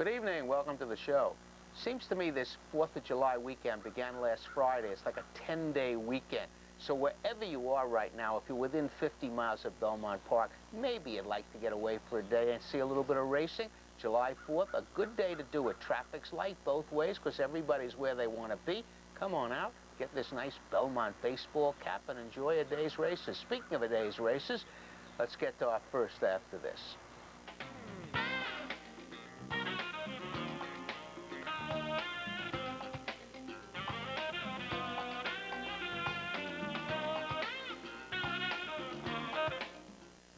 Good evening. Welcome to the show. Seems to me this 4th of July weekend began last Friday. It's like a 10-day weekend. So wherever you are right now, if you're within 50 miles of Belmont Park, maybe you'd like to get away for a day and see a little bit of racing. July 4th, a good day to do it. Traffic's light both ways because everybody's where they want to be. Come on out, get this nice Belmont baseball cap and enjoy a day's races. Speaking of a day's races, let's get to our first after this.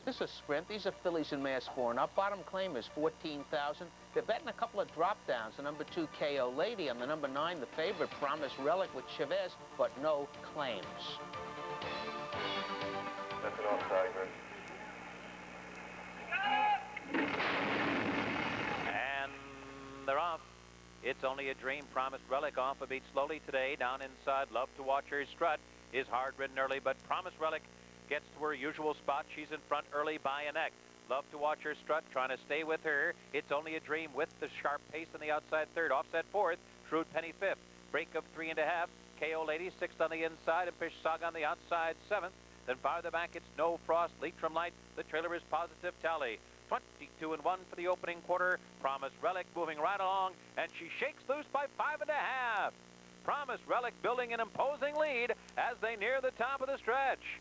This is a sprint. These are fillies in mass 4 and up. Bottom claim is 14,000. They're betting a couple of drop downs. The number 2 KO Lady and the number 9, the favorite Promise Relic with Chavez, but no claims. That's an offside, man. And they're off. It's Only a Dream. Promise Relic off a beat slowly today. Down inside, Love to Watch Her Strut is hard ridden early, but Promise Relic gets to her usual spot. She's in front early by a neck. Love to Watch Her Strut trying to stay with her. It's Only a Dream with the sharp pace on the outside third. Offset fourth. Shrewd Penny fifth. Break of 3.5. KO Lady sixth on the inside and Fish Saga on the outside seventh. Then farther back it's No Frost. Leitrim Light. The trailer is Positive Tally. 22 and 1 for the opening quarter. Promise Relic moving right along and she shakes loose by 5.5. Promise Relic building an imposing lead as they near the top of the stretch.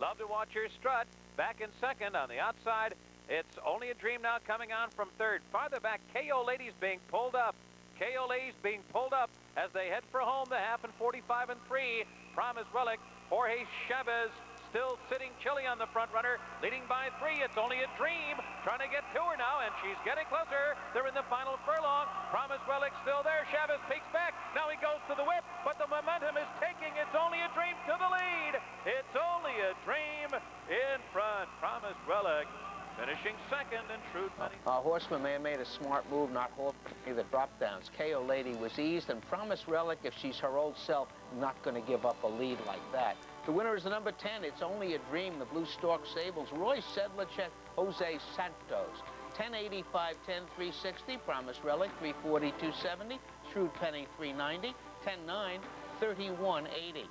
Love to Watch Her Strut back in second. On the outside, it's Only a Dream now coming on from third. Farther back, KO Ladies being pulled up. KO Ladies being pulled up as they head for home. The half and 45 and 3. Promise Relic, Jorge Chavez still sitting chilly on the front runner, leading by 3. It's Only a Dream trying to get to her now, and she's getting closer. They're in the final furlong. Promise Relic still there. Chavez peeks back. Now he goes to the whip, but the momentum is taking It's Only a Dream to the lead. It's Only a Dream in front. Promise Relic finishing second, and Shrewd Penny. Horseman may have made a smart move, not holding the drop downs. KO Lady was eased, and Promise Relic, if she's her old self, not going to give up a lead like that. The winner is the number 10. It's Only a Dream. The Blue Stork Sables. Roy Sedlacek, Jose Santos. 1085, 10360. Promise Relic 342.70. Shrewd Penny 390. 109, 3180.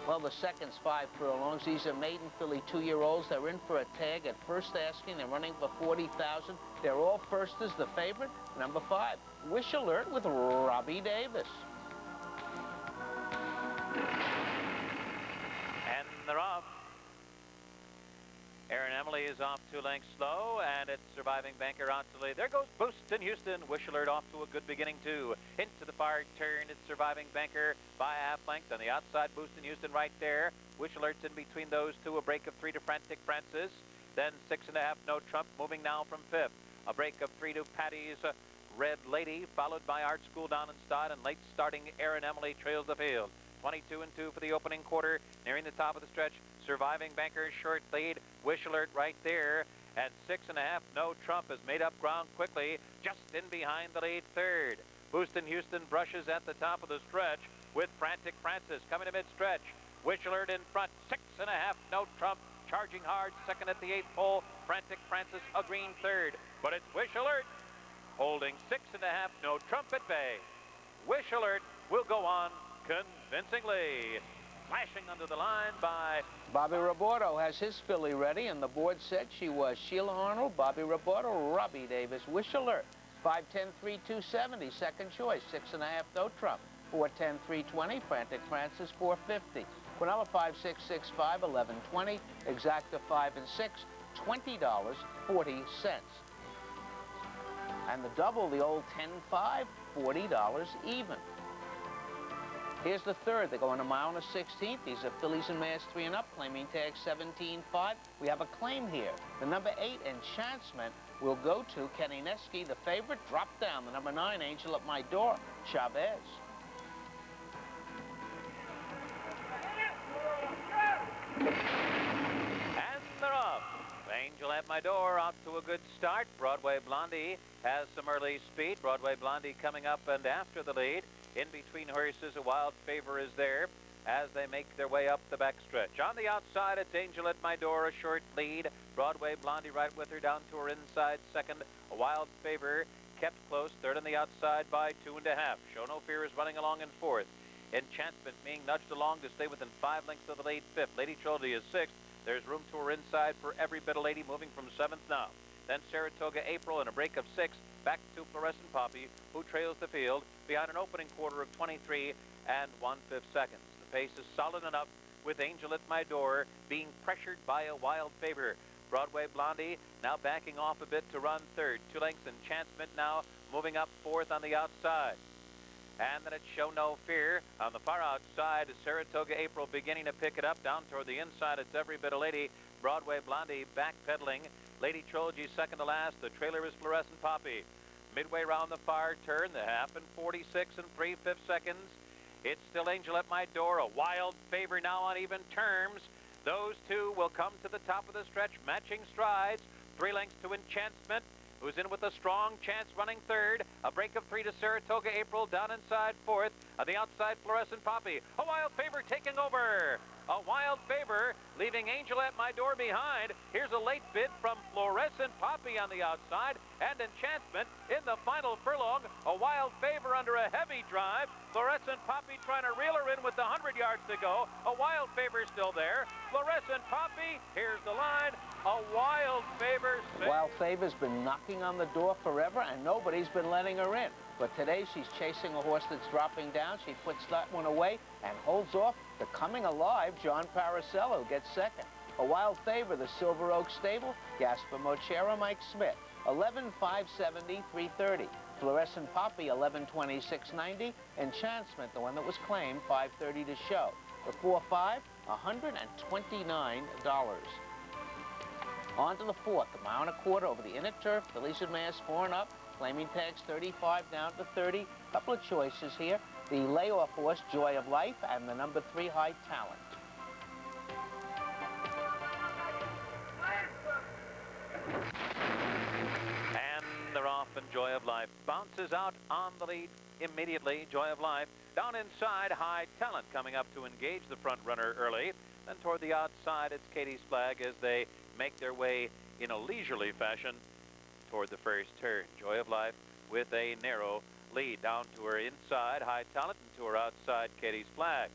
Well, the second's 5 furlongs. These are maiden filly 2-year-olds. They're in for a tag at first asking. They're running for 40,000. They're all firsters. The favorite, number 5, Wish Alert with Robbie Davis. And they're off. Aaron Emily is off 2 lengths slow, and it's Surviving Banker out to lead. There goes Boost in Houston. Wish Alert off to a good beginning, too. Into the far turn, it's Surviving Banker by a half length. On the outside, Boost in Houston right there. Wish Alert's in between those two. A break of 3 to Frantic Francis. Then 6.5, No Trump, moving now from 5th. A break of 3 to Patty's Red Lady, followed by Art School down inside, and late starting Aaron Emily trails the field. 22 and 2 for the opening quarter. Nearing the top of the stretch, Surviving Banker's short lead. Wish Alert right there. At 6.5, No Trump has made up ground quickly, just in behind the lead third. Boost in Houston brushes at the top of the stretch with Frantic Francis coming to mid-stretch. Wish Alert in front, 6.5, No Trump charging hard. Second at the 8th pole, Frantic Francis a green third. But it's Wish Alert holding 6.5, No Trump at bay. Wish Alert will go on convincingly. Flashing under the line by Bobby Roberto has his filly ready, and the board said she was Sheila Arnold, Bobby Roberto, Robbie Davis, Wish Alert. 510, 3,270, second choice. 6.5, No Trump. 410, 320, Frantic Francis, 450. Quinella 5665, 1120. Exacta 5 and 6, $20.40. And the double, the old 10-5, $40 even. Here's the third. They're going a mile and a 16th. These are fillies in mass 3 and up, claiming tag 17.5. We have a claim here. The number 8, Enchantment, will go to Kenny Neski. The favorite, drop down. The number 9, Angel at My Door, Chavez. And they're off. Angel at My Door off to a good start. Broadway Blondie has some early speed. Broadway Blondie coming up and after the lead. In between horses, a Wild Favor is there as they make their way up the backstretch. On the outside, it's Angel at My Door, a short lead. Broadway Blondie right with her down to her inside second. A Wild Favor kept close. Third on the outside by 2.5. Show No Fear is running along in fourth. Enchantment being nudged along to stay within 5 lengths of the lead fifth. Lady Trilogy is sixth. There's room to her inside for every bit of Lady, moving from seventh now. Then Saratoga April in a break of 6. Back to Fluorescent Poppy, who trails the field behind an opening quarter of 23 and 1/5 seconds. The pace is solid enough, with Angel at My Door being pressured by a wild favor. Broadway Blondie now backing off a bit to run third. 2 lengths Enchantment now moving up fourth on the outside. And then it's Show No Fear on the far outside. Saratoga April beginning to pick it up. Down toward the inside, it's Every Bit of Lady. Broadway Blondie backpedaling. Lady Trilogy second to last. The trailer is Fluorescent Poppy. Midway round the far turn, the half in 46 and 3/5 seconds. It's still Angel at My Door, a wild favor now on even terms. Those two will come to the top of the stretch, matching strides. 3 lengths to Enchantment, who's in with a strong chance running third. A break of 3 to Saratoga April, down inside fourth. On the outside, Fluorescent Poppy. A wild favor taking over. A wild favor, leaving Angel at My Door behind. Here's a late bid from Fluorescent Poppy on the outside, and Enchantment in the final furlong. A wild favor under a heavy drive. Fluorescent Poppy trying to reel her in with 100 yards to go. A wild favor still there. Fluorescent Poppy, here's the line. A wild favor. Wild Favor's been knocking on the door forever, and nobody's been letting her in. But today she's chasing a horse that's dropping down. She puts that one away and holds off the coming alive John Paracello, gets second. A Wild Favor, the Silver Oak Stable, Gaspar Mochera, Mike Smith, 11,570, 330. Fluorescent Poppy, 11,2690. Enchantment, the one that was claimed, 530 to show. The 4-5, $129. On to the fourth, a mile and a quarter over the inner turf. Felicia Mass 4 and up. Claiming tags 35 down to 30. Couple of choices here. The layoff horse, Joy of Life, and the number 3, High Talent. And they're off, and Joy of Life bounces out on the lead immediately. Joy of Life down inside, High Talent coming up to engage the front runner early. Then toward the outside, it's Katie's Flag as they make their way in a leisurely fashion toward the first turn. Joy of Life with a narrow lead. Down to her inside, High Talent, and to her outside, Katie's Flag.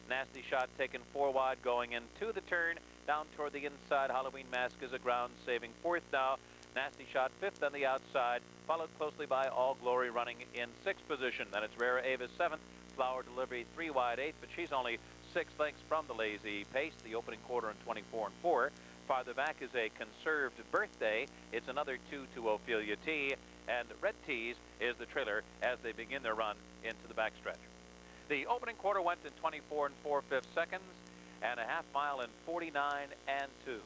Nasty Shot taken 4 wide going into the turn. Down toward the inside, Halloween Mask is a ground-saving fourth now. Nasty Shot fifth on the outside, followed closely by All Glory running in 6th position. Then it's Rara Avis 7th, Flower Delivery 3 wide 8th, but she's only 6 lengths from the Lazy Pace, the opening quarter in 24 and 4. Farther back is a Conserved Birthday. It's another 2 to Ophelia T. And Red Tees is the trailer as they begin their run into the backstretch. The opening quarter went in 24 and 4/5 seconds, and a half mile in 49 and 2.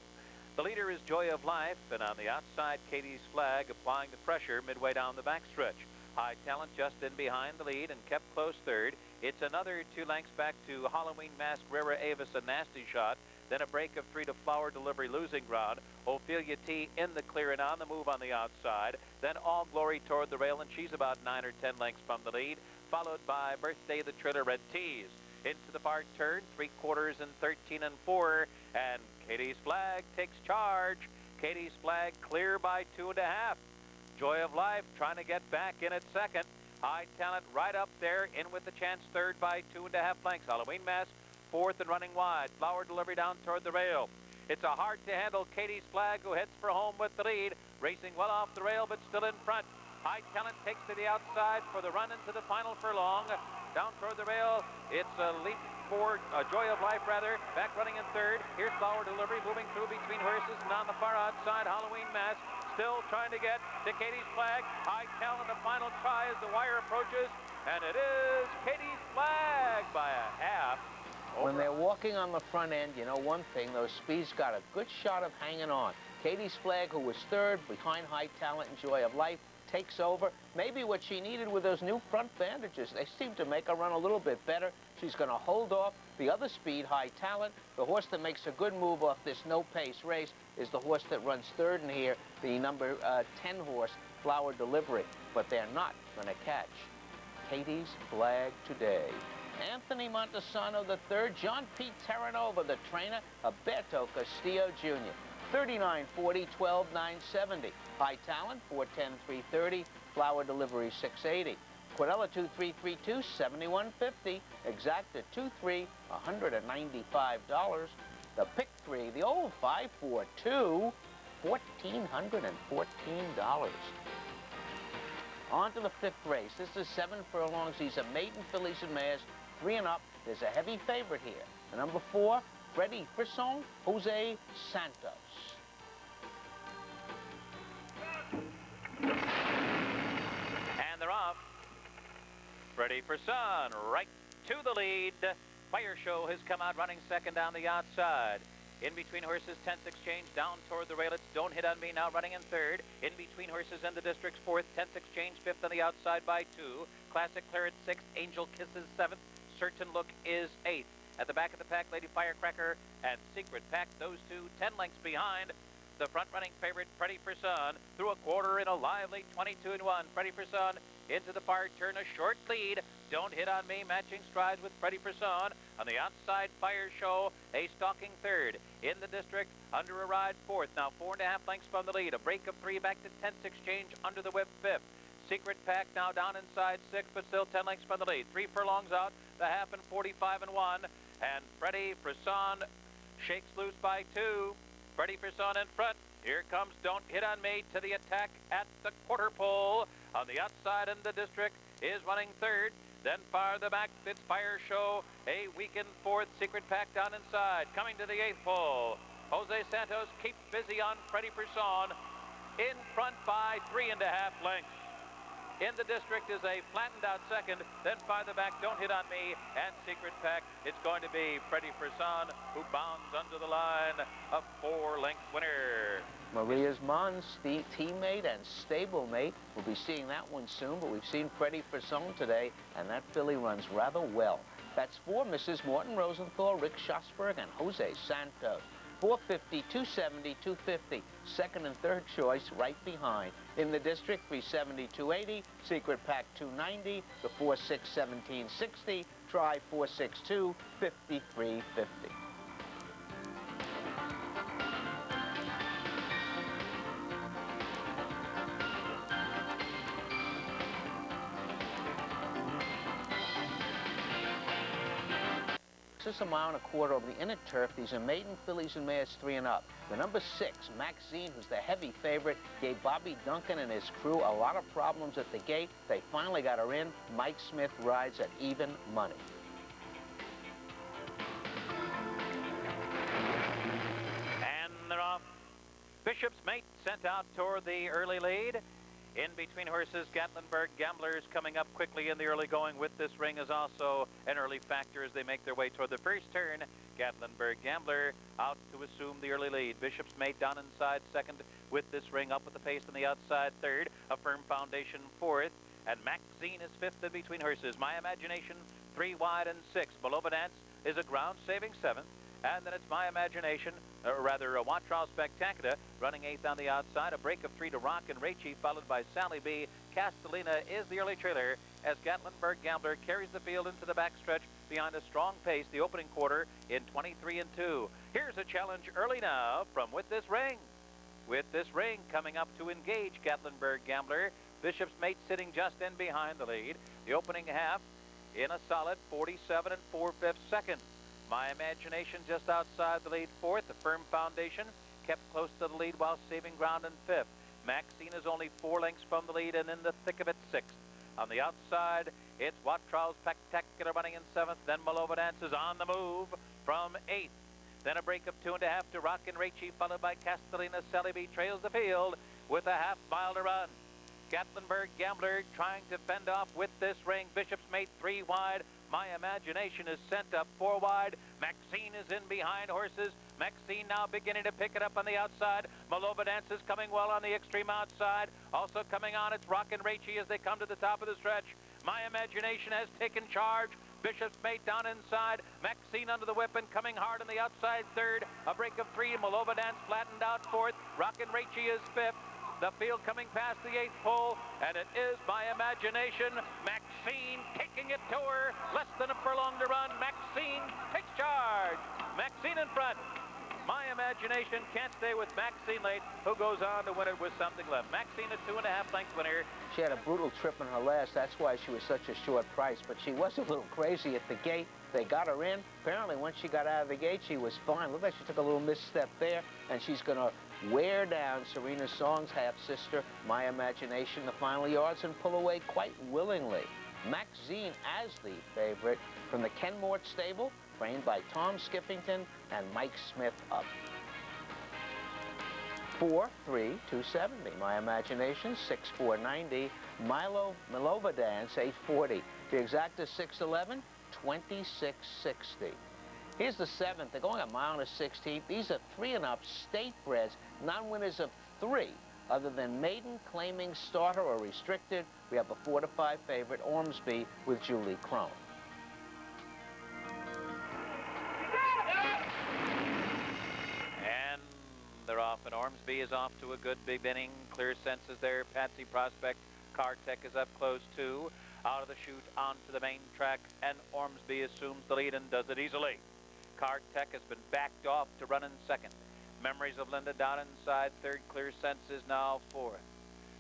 The leader is Joy of Life, and on the outside, Katie's Flag applying the pressure midway down the backstretch. High Talent just in behind the lead and kept close third. It's another 2 lengths back to Halloween Mask, Rara Avis, a Nasty Shot. Then a break of 3 to Flower Delivery, losing ground. Ophelia T in the clear and on the move on the outside. Then All Glory toward the rail, and she's about 9 or 10 lengths from the lead, followed by Birthday, the trailer, Red Tees. Into the far turn, 3/4 in 13 and 4, and Katie's Flag takes charge. Katie's Flag clear by 2.5. Joy of Life trying to get back in at second. High Talent right up there, in with the chance third by 2.5 lengths. Halloween Mask fourth and running wide. Flower Delivery down toward the rail. It's a hard-to-handle Katie's Flag, who heads for home with the lead, racing well off the rail but still in front. High Talent takes to the outside for the run into the final furlong. Down toward the rail, it's a leap for Joy of Life, rather. Back running in third. Here's Flower Delivery moving through between horses, and on the far outside, Halloween Mask still trying to get to Katie's Flag. High Talent, a final try as the wire approaches, and it is Katie's Flag by a half. When they're walking on the front end, you know one thing, those speeds got a good shot of hanging on. Katie's Flag, who was third behind High Talent and Joy of Life, takes over. Maybe what she needed with those new front bandages. They seem to make her run a little bit better. She's going to hold off the other speed, High Talent. The horse that makes a good move off this no-pace race is the horse that runs third in here, the number 10 horse, Flower Delivery. But they're not going to catch Katie's Flag today. Anthony Montesano III, John P. Terranova, the trainer, Alberto Castillo Jr. 39.40, 12.970. High Talent, 410, 330. Flower Delivery, 680. Quadella 2332, 71.50. Exacta 23, $195. The Pick 3, the old 542, $1,414. On to the fifth race. This is 7 furlongs. These are maiden fillies and mares, 3 and up. There's a heavy favorite here. The number 4, Freddie Frisson, Jose Santos. And they're off. Freddie Frisson right to the lead. Fire Show has come out running second down the outside. In between horses, 10th Exchange down toward the rail. It's Don't Hit on Me now running in third. In between horses and the district's fourth. 10th Exchange fifth on the outside by 2. Classic Clarence sixth. Angel Kisses seventh. Certain Look is eighth. At the back of the pack, Lady Firecracker and Secret Pack, those two 10 lengths behind. The front-running favorite, Freddie Frisson, through a quarter in a lively 22-1. Freddie Frisson into the far turn, a short lead. Don't Hit on Me, matching strides with Freddie Frisson. On the outside, Fire Show, a stalking third. In the district, under a ride fourth. Now 4.5 lengths from the lead. A break of 3 back to 10th Exchange under the whip fifth. Secret Pack now down inside sixth, but still 10 lengths from the lead. 3 furlongs out, the half and 45-1. And Freddie Frisson shakes loose by 2. Freddie Frisson in front. Here comes Don't Hit on Me to the attack at the quarter pole. On the outside in the district is running third. Then farther back, it's Fire Show, a weakened fourth. Secret Pack down inside. Coming to the 8th pole. Jose Santos keeps busy on Freddie Frisson. In front by 3.5 lengths. In the district is a flattened out second. Then farther back, Don't Hit on Me and Secret Pack. It's going to be Freddie Frisson who bounds under the line, a 4-length winner. Maria's Mons, teammate and stablemate. We'll be seeing that one soon, but we've seen Freddie Frisson today, and that filly runs rather well. That's for Mrs. Morton Rosenthal, Rick Schosberg, and Jose Santos. 450, 270, 250. Second and third choice right behind. In the district, 370, 280. Secret Pack, 290. The 4-6, 1760. Try 462, 5350. This is a mile and a quarter over the inner turf. These are maiden fillies and mares 3 and up. The number 6, Maxine, who's the heavy favorite, gave Bobby Duncan and his crew a lot of problems at the gate. They finally got her in. Mike Smith rides at even money. And they're off. Bishop's Mate sent out toward the early lead. In between horses, Gatlinburg Gamblers coming up quickly in the early going with this ring is also an early factor as they make their way toward the first turn. Gatlinburg Gambler out to assume the early lead. Bishop's Mate down inside second with this ring, up with the pace on the outside third. A Firm Foundation fourth. And Maxine is fifth in between horses. My Imagination 3 wide and 6. Belova Dance is a ground-saving seventh. And then it's My Imagination, or rather, Watrao Spectacular, running 8th on the outside. A break of 3 to Rock and Raichi, followed by Sally B. Castellina is the early trailer as Gatlinburg Gambler carries the field into the backstretch behind a strong pace, the opening quarter in 23-2. Here's a challenge early now from With This Ring. With This Ring coming up to engage Gatlinburg Gambler. Bishop's Mate sitting just in behind the lead. The opening half in a solid 47 4/5 seconds. My Imagination just outside the lead fourth. The Firm Foundation kept close to the lead while saving ground in fifth. Maxine is only 4 lengths from the lead and in the thick of it sixth. On the outside, it's Watrao Spectacular running in seventh. Then Belova Dance is on the move from eighth. Then a break of 2.5 to Rock and Raichi, followed by Castellina. Sally B trails the field with a half-mile to run. Gatlinburg Gambler trying to fend off With This Ring. Bishop's Mate 3 wide. My Imagination is sent up 4 wide. Maxine is in behind horses. Maxine now beginning to pick it up on the outside. Belova Dance is coming well on the extreme outside. Also coming on, it's Rock and Raichi as they come to the top of the stretch. My Imagination has taken charge. Bishop's Mate down inside. Maxine under the whip and coming hard on the outside third. A break of 3. Belova Dance flattened out fourth. Rock and Raichi is fifth. The field coming past the 8th pole, and it is My Imagination. Maxine taking it to her. Less than a furlong to run. Maxine takes charge. Maxine in front. My Imagination can't stay with Maxine Late, who goes on to win it with something left. Maxine, a 2.5 length winner. She had a brutal trip in her last. That's why she was such a short price. But she was a little crazy at the gate. They got her in. Apparently, once she got out of the gate, she was fine. Looked like she took a little misstep there, and she's going to wear down Serena Song's half-sister, My Imagination, the final yards, and pull away quite willingly. Maxine as the favorite from the Kenmort stable, trained by Tom Skiffington and Mike Smith up. 4-3-270. My Imagination, 6-4-90. Milova Dance, 840. The exact is 611, 2660. Here's the 7th. They're going a mile and a 16th. These are 3 and up state breds, non-winners of 3. Other than maiden, claiming, starter, or restricted, we have a 4 to 5 favorite, Ormsby, with Julie Crone. And they're off, and Ormsby is off to a good beginning. Clear senses there. Patsy Prospect. Cartech is up close too. Out of the chute onto the main track, and Ormsby assumes the lead and does it easily. Cartech has been backed off to run in second. Memories of Linda down inside third. Clear senses now fourth.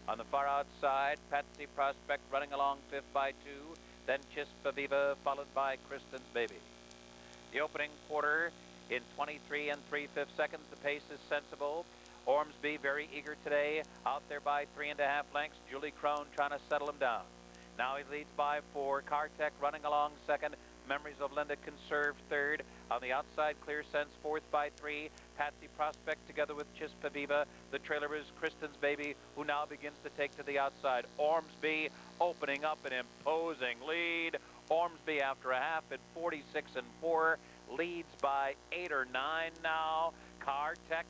On the far outside, Patsy Prospect running along fifth by 2. Then Chispa Viva, followed by Kristen's Baby. The opening quarter in 23 3/5 seconds. The pace is sensible. Ormsby very eager today, out there by 3.5 lengths. Julie Crone trying to settle him down. Now he leads by 4. Cartech running along second. Memories of Linda conserved third. On the outside, Clear Sense fourth by 3. Patsy Prospect together with Chispa Viva. The trailer is Kristen's Baby, who now begins to take to the outside. Ormsby opening up an imposing lead. Ormsby after a half at 46 4 leads by 8 or 9 now. Cartech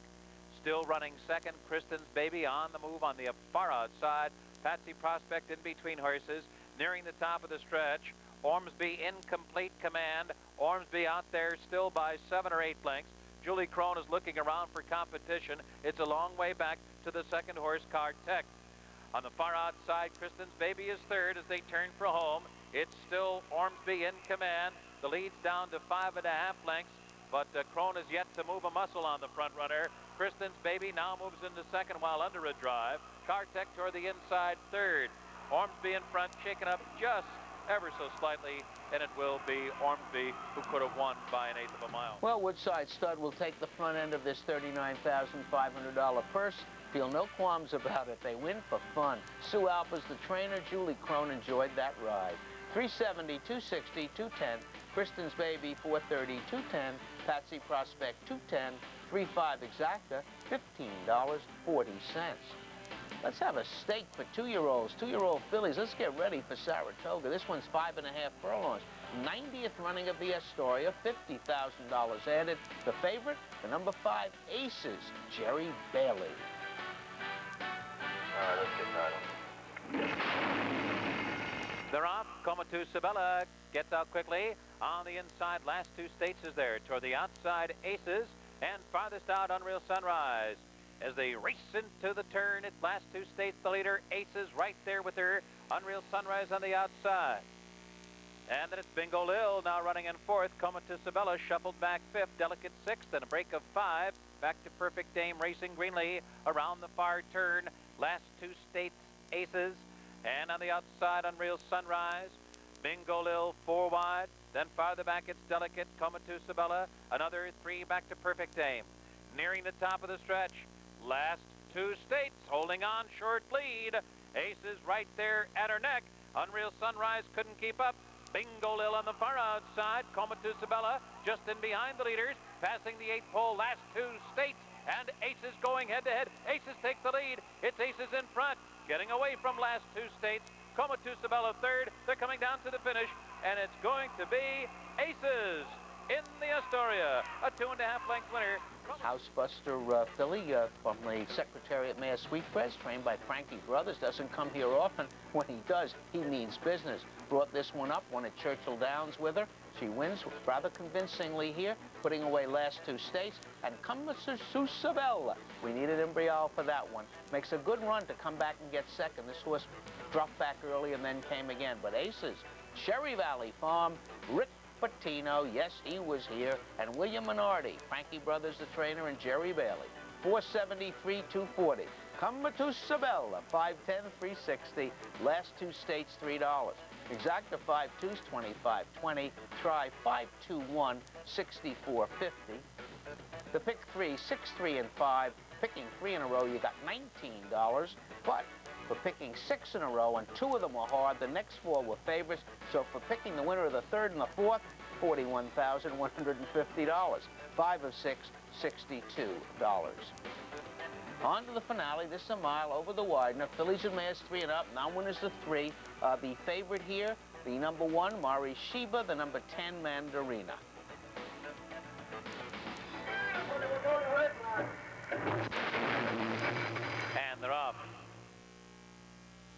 still running second. Kristen's Baby on the move on the far outside. Patsy Prospect in between horses, nearing the top of the stretch. Ormsby in complete command. Ormsby out there still by 7 or 8 lengths. Julie Crone is looking around for competition. It's a long way back to the second horse, Cartech. On the far outside, Kristen's Baby is third as they turn for home. It's still Ormsby in command. The lead's down to 5.5 lengths, but Crone is yet to move a muscle on the front runner. Kristen's Baby now moves into second while under a drive. Cartech toward the inside third. Ormsby in front, shaken up just ever so slightly, and it will be Ormsby who could have won by 1/8 of a mile. Well, Woodside Stud will take the front end of this $39,500 purse. Feel no qualms about it. They win for fun. Sue Alpa's the trainer. Julie Crone enjoyed that ride. 370, 260, 210. Kristen's Baby, 430, 210. Patsy Prospect, 210. 3.5 exacta, $15.40. Let's have a stake for 2-year-olds, 2-year-old fillies. Let's get ready for Saratoga. This one's 5.5 furlongs. 90th running of the Astoria, $50,000 added. The favorite, the number 5 Aces, Jerry Bailey. All right, let's get title. They're off. Comatue Sabella gets out quickly. On the inside, last 2 states is there. Toward the outside, Aces, and farthest out, Unreal Sunrise. As they race into the turn, its last 2 states, the leader, Aces, right there with her. Unreal Sunrise on the outside. And then it's Bingo Lil now running in fourth. Comatue Sabella shuffled back fifth. Delicate sixth, and a break of 5. Back to Perfect Dame racing greenly around the far turn. Last 2 states, Aces. And on the outside, Unreal Sunrise. Bingo Lil 4 wide. Then farther back, it's Delicate. Comatue Sabella. Another 3 back to Perfect Dame. Nearing the top of the stretch. Last 2 states holding on short lead. Aces right there at her neck. Unreal Sunrise couldn't keep up. Bingo Lil on the far outside. Comatue Sabella just in behind the leaders. Passing the 8th pole. Last 2 states. And Aces going head to head. Aces takes the lead. It's Aces in front. Getting away from last 2 states. Comatue Sabella third. They're coming down to the finish. And it's going to be Aces in the Astoria. A 2.5 length winner. Housebuster filly from the Secretariat Mare Sweetbreads, trained by Frankie Brothers. Doesn't come here often. When he does, he means business. Brought this one up, won at Churchill Downs with her. She wins rather convincingly here, putting away last 2 states. And Comatue Sabella, we needed Embrial for that one. Makes a good run to come back and get second. This horse dropped back early and then came again. But Aces, Cherry Valley Farm, Rick Patino, yes, he was here, and William Minardi, Frankie Brothers, the trainer, and Jerry Bailey. 473, 240. Come to Sabella, 510, 360. Last two states, $3. Exacta 5-2's 25.20. Try 521, 64.50. The pick 3, 6, 3, and 5. Picking 3 in a row, you got $19. But for picking 6 in a row, and 2 of them were hard, the next 4 were favorites. So for picking the winner of the 3rd and the 4th, $41,150. 5 of 6, $62. On to the finale. This is a mile over the Widener. Fillies and mares 3 and up. Now winners the 3. The favorite here, the number 1, Mari Sheba, the number 10, Mandarina. And they're off.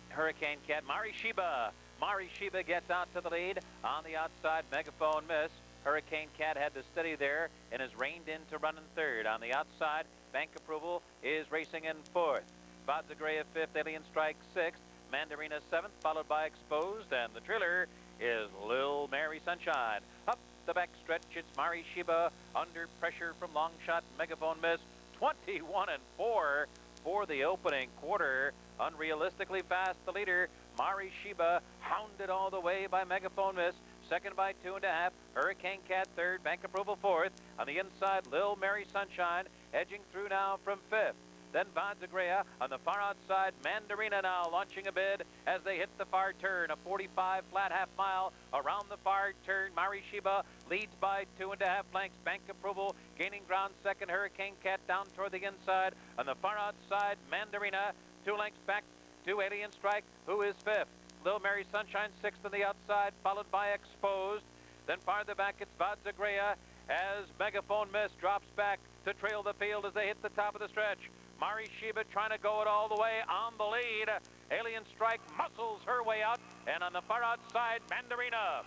Hurricane Cat, Mari Sheba. Mari Sheba gets out to the lead. On the outside, Megaphone Miss. Hurricane Cat had to steady there and is reined in to run in 3rd. On the outside, Bank Approval is racing in 4th. Vadzagreya 5th, Alien Strike 6th. Mandarina 7th, followed by Exposed. And the trailer is Lil Mary Sunshine. Up the back stretch, it's Mari Sheba under pressure from long shot Megaphone Miss. 21 and 4 for the opening quarter. Unrealistically fast, the leader, Mari Sheba, hounded all the way by Megaphone Miss. 2nd by 2.5. Hurricane Cat 3rd. Bank Approval 4th. On the inside, Lil Mary Sunshine edging through now from 5th. Then Vadzagreya on the far outside. Mandarina now launching a bid as they hit the far turn. A 45 flat half mile around the far turn. Mari Sheba leads by 2.5 lengths. Bank Approval gaining ground 2nd. Hurricane Cat down toward the inside. On the far outside, Mandarina 2 lengths back to Alien Strike, who is 5th. Lil Mary Sunshine 6th on the outside, followed by Exposed. Then farther back, it's Vadzagreya as Megaphone Miss drops back to trail the field as they hit the top of the stretch. Mari Sheba trying to go it all the way on the lead. Alien Strike muscles her way out, and on the far outside, Mandarina.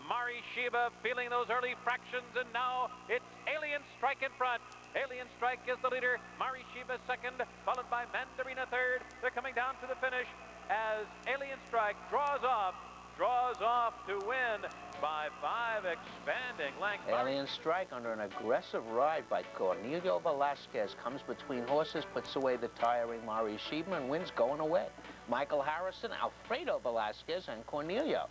Mari Sheba feeling those early fractions, and now it's Alien Strike in front. Alien Strike is the leader. Mari Sheba 2nd, followed by Mandarina 3rd. They're coming down to the finish as Alien Strike draws off to win by 5 expanding lengths. Alien Strike under an aggressive ride by Cornelio Velasquez comes between horses, puts away the tiring Mari Sheba, and wins going away. Michael Harrison, Alfredo Velasquez, and Cornelio.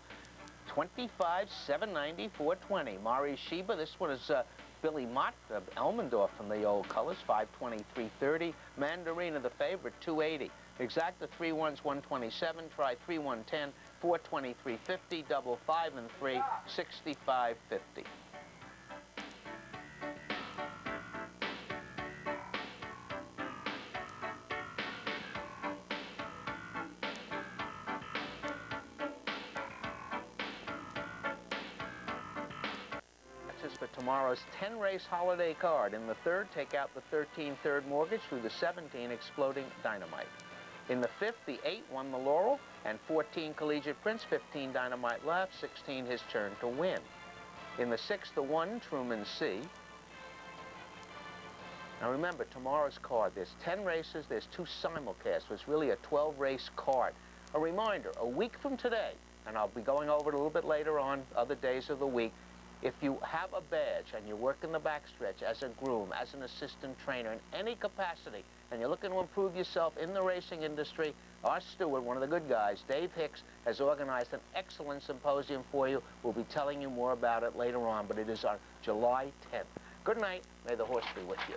25, 790, 420. Mari Sheba, this one is Billy Mott of Elmendorf from the old colors, 520, 330. Mandarina, the favorite, 280. Exacta 3 1's 127. Try 3 110, 420, 350. Double 5 and 3, 65.50. For tomorrow's 10-race holiday card. In the 3rd, take out the 13 third mortgage through the 17 exploding dynamite. In the 5th, the 8 won the laurel, and 14 Collegiate Prince, 15 dynamite left, 16 his turn to win. In the 6th, the 1 Truman C. Now remember, tomorrow's card, there's 10 races, there's 2 simulcasts, so it's really a 12-race card. A reminder, a week from today, and I'll be going over it a little bit later on other days of the week, if you have a badge and you work in the backstretch as a groom, as an assistant trainer, in any capacity, and you're looking to improve yourself in the racing industry, our steward, one of the good guys, Dave Hicks, has organized an excellent symposium for you. We'll be telling you more about it later on, but it is on July 10th. Good night. May the horse be with you.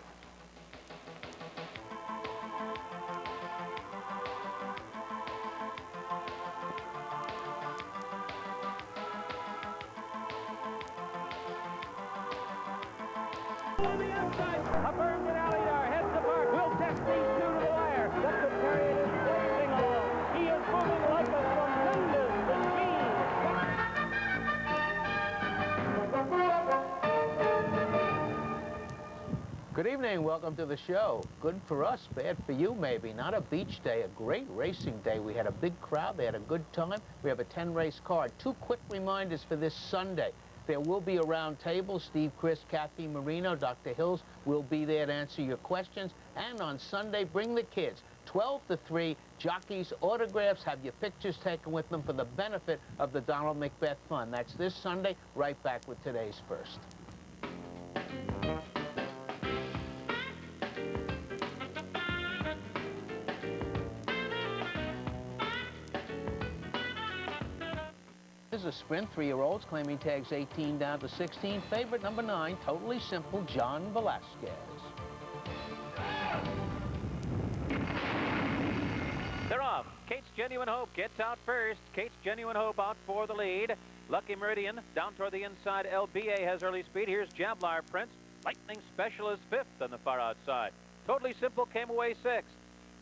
On the outside, a burned and Alliar heads the mark. Will test these 2 to the wire. That's the Terrier is blazing along. He is moving like a tremendous machine. Good evening. Welcome to the show. Good for us, bad for you maybe. Not a beach day, a great racing day. We had a big crowd. They had a good time. We have a 10-race card. 2 quick reminders for this Sunday. There will be a round table. Steve, Chris, Kathy Marino, Dr. Hills will be there to answer your questions. And on Sunday, bring the kids. 12 to 3, Jockeys' autographs, have your pictures taken with them for the benefit of the Donald Macbeth Fund. That's this Sunday. Right back with today's first. This is a sprint, 3-year-olds, claiming tags 18 down to 16. Favorite number 9, Totally Simple, John Velasquez. They're off. Kate's Genuine Hope gets out first. Kate's Genuine Hope out for the lead. Lucky Meridian down toward the inside. LBA has early speed. Here's Jablar Prince. Lightning Special is 5th on the far outside. Totally Simple came away 6th.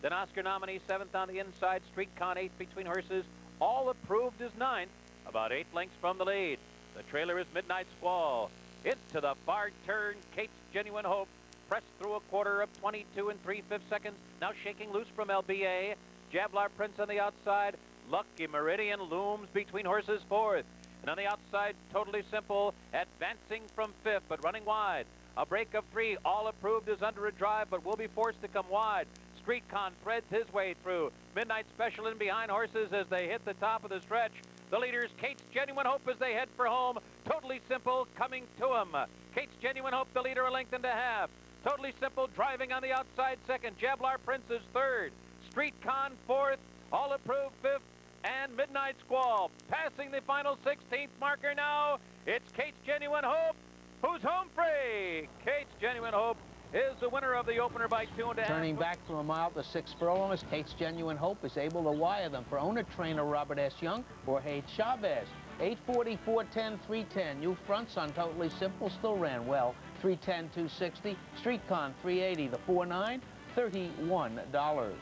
Then Oscar Nominee 7th on the inside. Street Con 8th between horses. All Approved is 9th. About 8 lengths from the lead. The trailer is Midnight Squall. Into the far turn, Kate's Genuine Hope pressed through a quarter of 22 3/5 seconds. Now shaking loose from LBA. Jablar Prince on the outside. Lucky Meridian looms between horses 4th. And on the outside, Totally Simple advancing from 5th, but running wide. A break of 3. All Approved is under a drive, but will be forced to come wide. Street Con threads his way through. Midnight Special in behind horses as they hit the top of the stretch. The leaders, Kate's Genuine Hope as they head for home. Totally Simple coming to him. Kate's Genuine Hope, the leader, a length and a half. Totally Simple driving on the outside 2nd. Jablar Prince is 3rd. Street Con 4th. All Approved 5th. And Midnight Squall passing the final 16th marker now. It's Kate's Genuine Hope, who's home free. Kate's Genuine Hope is the winner of the opener by 2.5. Turning back from a mile to 6 furlongs, Kate's Genuine Hope is able to wire them for owner-trainer Robert S. Young or Hayes Chavez. 840, 410, 310. New fronts on Totally Simple still ran well. 310, 260. Street Con 380. The 4.9, $31.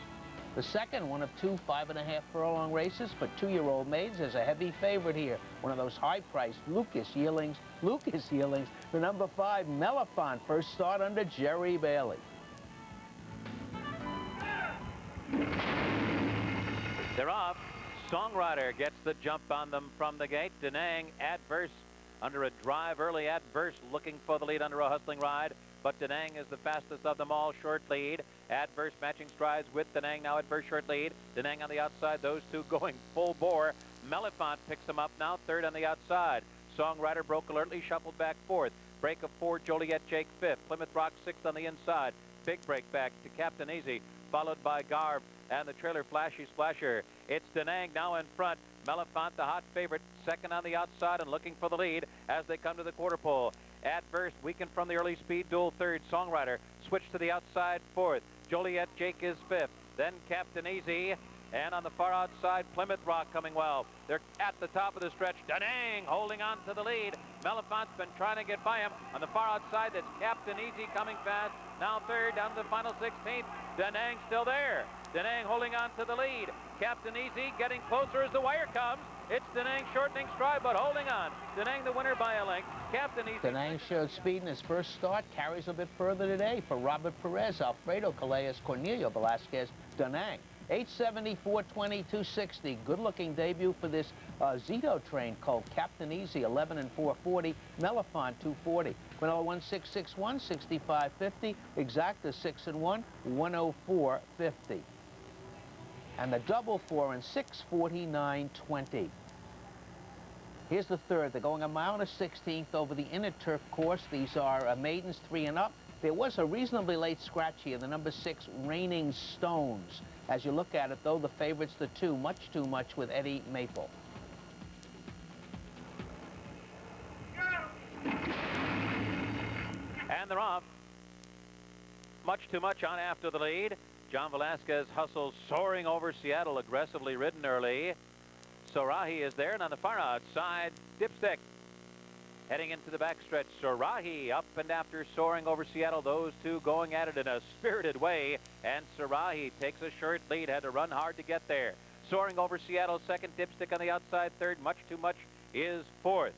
The second, one of 2 5.5 furlong races for 2-year-old maidens, is a heavy favorite here. One of those high-priced Lucas Yearlings. The number 5, Melifont, first start under Jerry Bailey. They're off. Songwriter gets the jump on them from the gate. Denang adverse under a drive early. Adverse looking for the lead under a hustling ride. But Denang is the fastest of them all, short lead. Adverse matching strides with Denang, now Adverse short lead. Denang on the outside, those two going full bore. Melifont picks them up now, 3rd on the outside. Songwriter broke alertly, shuffled back 4th. Break of 4, Joliet Jake 5th. Plymouth Rock 6th on the inside. Big break back to Captain Easy, followed by Garb and the trailer Flashy Splasher. It's Denang now in front. Melifont, the hot favorite, 2nd on the outside and looking for the lead as they come to the quarter pole. Adverse, weakened from the early speed duel 3rd. Songwriter switched to the outside 4th. Joliet Jake is 5th. Then Captain Easy. And on the far outside, Plymouth Rock coming well. They're at the top of the stretch. Denang holding on to the lead. Melifont's been trying to get by him. On the far outside, that's Captain Easy coming fast. Now 3rd, down to the final 16th. Denang still there. Denang holding on to the lead. Captain Easy getting closer as the wire comes. It's Denang shortening stride, but holding on. Denang the winner by a length. Captain Easy. Denang showed speed in his first start. Carries a bit further today for Robert Perez, Alfredo Callejas, Cornelio Velasquez, Denang. 870, 420, 260. Good-looking debut for this Zito train called Captain Easy, 11 and 440. Melifont, 240. Quinella 1661, 65.50. Exacta 6 and 1, 104.50. And the double 4 and 649.20. Here's the third. They're going a mile and a 16th over the inner turf course. These are maidens 3 and up. There was a reasonably late scratch here, the number 6, Raining Stones. As you look at it, though, the favorite's the 2, much too much with Eddie Maple. And they're off. Much too much on after the lead. John Velasquez hustles, soaring over Seattle, aggressively ridden early. Sorahi is there, and on the far outside, Dipstick. Heading into the backstretch, Sorahi up and after, soaring over Seattle. Those two going at it in a spirited way. And Sorahi takes a short lead, had to run hard to get there. Soaring over Seattle, 2nd. Dipstick on the outside, 3rd. Much too much is 4th.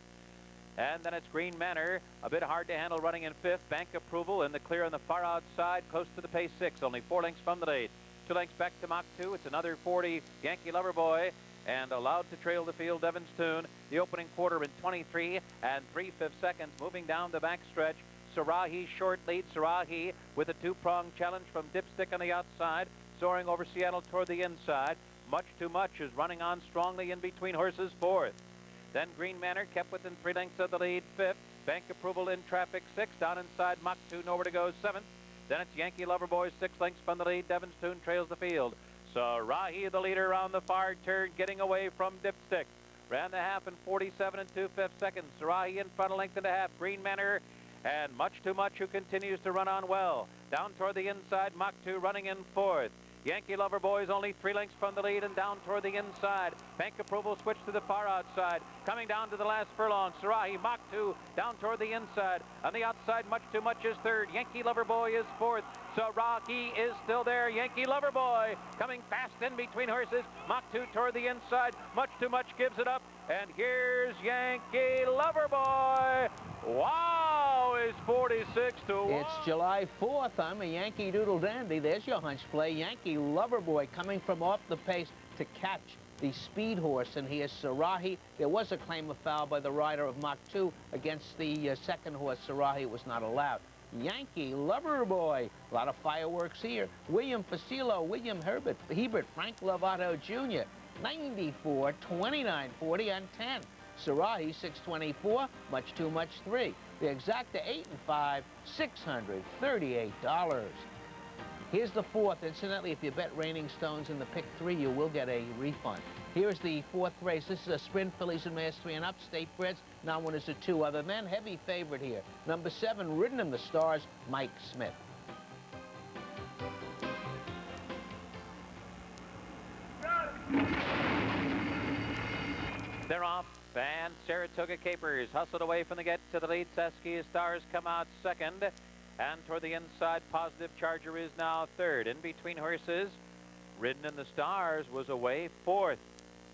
And then it's Green Manor, a bit hard to handle, running in 5th. Bank Approval in the clear on the far outside, close to the pace 6, only 4 lengths from the lead. 2 lengths back to Mach 2. It's another 40 Yankee Loverboy. And allowed to trail the field, Evans Tune. The opening quarter in 23 and 3/5 seconds. Moving down the backstretch, Sorahi short lead. Sorahi with a 2-prong challenge from Dipstick on the outside. soaring over Seattle toward the inside. Much Too Much is running on strongly in between horses, 4th. Then Green Manor kept within 3 lengths of the lead, 5th. Bank Approval in traffic, 6th. Down inside, Mach 2, nowhere to go, 7th. Then it's Yankee Loverboy, 6 lengths from the lead. Devon's Tune trails the field. Sarahi, the leader on the far turn, getting away from Dipstick. Ran the half in 47 2/5 seconds. Sarahi in front, a length and a half. Green Manor and Much Too Much, who continues to run on well. Down toward the inside, Mach 2 running in 4th. Yankee Loverboy is only 3 lengths from the lead and down toward the inside. Bank Approval switched to the far outside. Coming down to the last furlong, Sarahi, Mach 2 down toward the inside. On the outside, Much Too Much is 3rd. Yankee Loverboy is 4th. Sarahi is still there. Yankee Loverboy coming fast in between horses. Mach 2 toward the inside. Much Too Much gives it up. And here's Yankee Loverboy. Wow, is 46 to 1. It's July 4th. I'm a Yankee Doodle Dandy. There's your hunch play. Yankee Loverboy coming from off the pace to catch the speed horse. And here's Sarahi. There was a claim of foul by the rider of Mach 2 against the second horse, Sarahi. It was not allowed. Yankee Loverboy. A lot of fireworks here. William Facilo, William Hebert, Frank Lovato Jr. 94, 29, 40, and 10. Sarahi, 624, Much Too Much, 3. The exacta 8 and 5, $638. Here's the 4th. Incidentally, if you bet Raining Stones in the pick 3, you will get a refund. Here's the 4th race. This is a sprint, fillies and mares 3 and up, state breds. Now one is a 2 other men. Heavy favorite here. Number 7, ridden in the stars, Mike Smith. They're off, and Saratoga Capers hustled away from the get to the lead. Saskia Stars come out 2nd, and toward the inside, Positive Charger is now 3rd. In between horses, Ridden in the Stars was away 4th.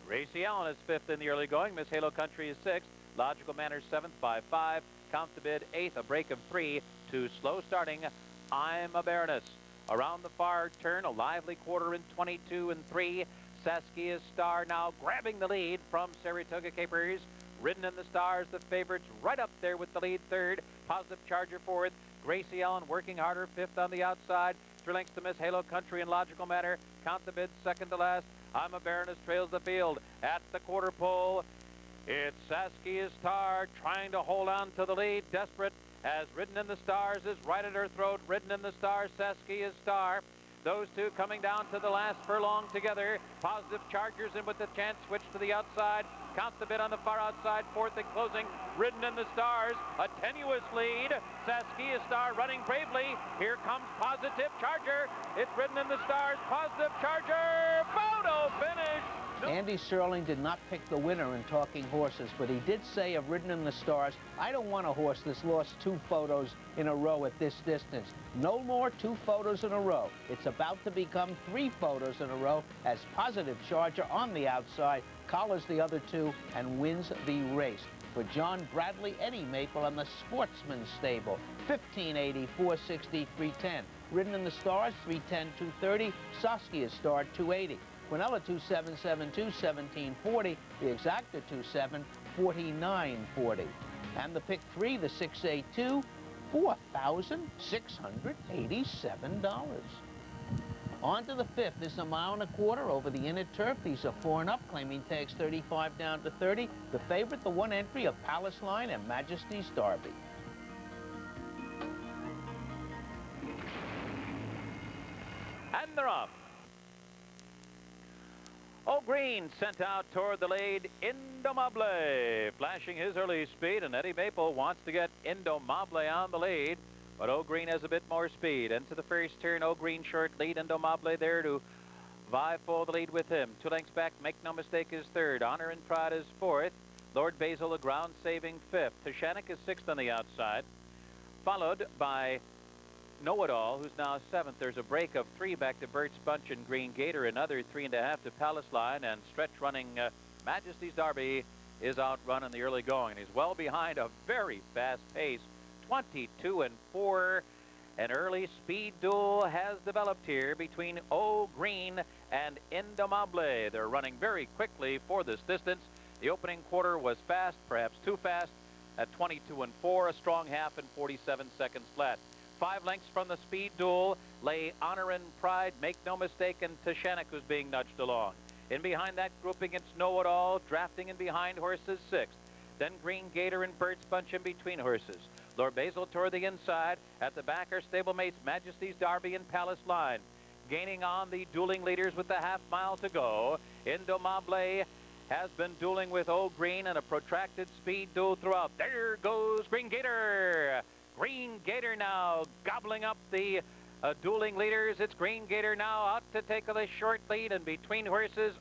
Gracie Allen is 5th in the early going. Miss Halo Country is 6th. Logical Manners 7th by 5. Count the Bid 8th, a break of 3 to slow starting I'm a Baroness. Around the far turn, a lively quarter in 22 and 3. Saskia Star now grabbing the lead from Saratoga Capers. Ridden in the Stars, the favorites, right up there with the lead 3rd. Positive Charger 4th. Gracie Allen working harder, 5th on the outside. 3 lengths to Miss Halo Country in Logical Manner. Count the Bid 2nd to last. I'm a Baroness trails the field. At the quarter pole, it's Saskia Star trying to hold on to the lead. Desperate as Ridden in the Stars is right at her throat. Ridden in the Stars, Saskia Star. Those two coming down to the last furlong together. Positive Chargers in with the chance. Switch to the outside. Count the Bid on the far outside. 4th and closing. Ridden in the Stars. A tenuous lead. Saskia Star running bravely. Here comes Positive Charger. It's Ridden in the Stars. Positive Charger. Photo finish. Andy Serling did not pick the winner in Talking Horses, but he did say of Ridden in the Stars, I don't want a horse that's lost 2 photos in a row at this distance. No more 2 photos in a row. It's about to become 3 photos in a row as Positive Charger on the outside collars the other 2 and wins the race. For John Bradley, Eddie Maple, and the Sportsman Stable, 1580, 460, 310. Ridden in the Stars, 310, 230. Saskia Star, 280. Quinella 2772, 1740. The exacta 27, 4940. And the pick 3, the 682, $4,687. On to the 5th. This is a 1.25 miles over the inner turf. These are 4 and up, claiming tags 35 down to 30. The favorite, the 1 entry of Palace Line and Majesty's Derby. And they're off. O'Green sent out toward the lead. Indomable flashing his early speed, and Eddie Maple wants to get Indomable on the lead, but O'Green has a bit more speed. Into the first turn, O'Green short lead. Indomable there to vie for the lead with him. 2 lengths back, Make No Mistake is 3rd. Honor and Pride is 4th. Lord Basil, the ground saving 5th. Tashanik is 6th on the outside, followed by Know-It-All, who's now 7th. There's a break of 3 back to Bert's Bunch and Green Gator, another 3.5 to Palace Line, and stretch running Majesty's Derby is outrun in the early going. And he's well behind a very fast pace, 22 and 4. An early speed duel has developed here between O'Green and Indomable. They're running very quickly for this distance. The opening quarter was fast, perhaps too fast, at 22 and 4, a strong half in 47 seconds flat. 5 lengths from the speed duel lay Honor and Pride, Make No Mistake, and Tashanik, who's being nudged along. In behind that grouping, it's Know It All, drafting in behind horses 6th. Then Green Gator and Bird's Bunch in between horses. Lord Basil toward the inside. At the back are stablemates Majesty's Derby and Palace Line. Gaining on the dueling leaders with the half-mile to go. Indomable has been dueling with Old Green and a protracted speed duel throughout. There goes Green Gator. Green Gator now gobbling up the dueling leaders. It's Green Gator now out to take the short lead, and between horses,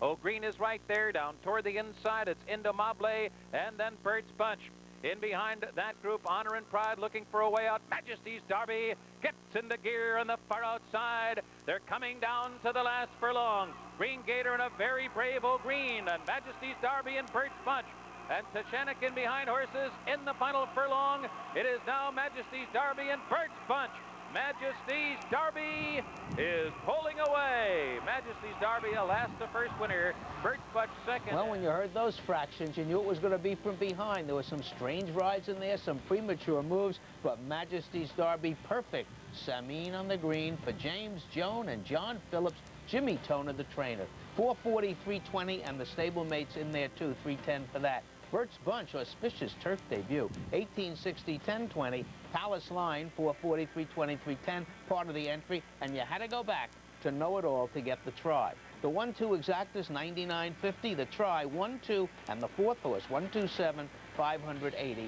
Old Green is right there. Down toward the inside, it's Indomable and then Bird's Bunch. In behind that group, Honor and Pride looking for a way out. Majesty's Derby gets into gear on the far outside. They're coming down to the last furlong. Green Gator and a very brave Old Green, and Majesty's Derby and Bird's Bunch. And Tashanik in behind horses in the final furlong. It is now Majesty's Derby and Bird's Bunch. Majesty's Derby is pulling away. Majesty's Derby, a last to first winner. Bird's Bunch second. Well, when you heard those fractions, you knew it was going to be from behind. There were some strange rides in there, some premature moves, but Majesty's Derby perfect. Sameen on the green for James Joan and John Phillips. Jimmy Toner, the trainer. 440, 320, and the stablemates in there too, 310 for that. Bird's Bunch, auspicious turf debut, 1860, 1020. Palace Line, 440, 320, 310, part of the entry, and you had to go back to Know It All to get the try. The 1-2 exactas, 99.50. The try, 1-2, and the fourth horse, 127, $580.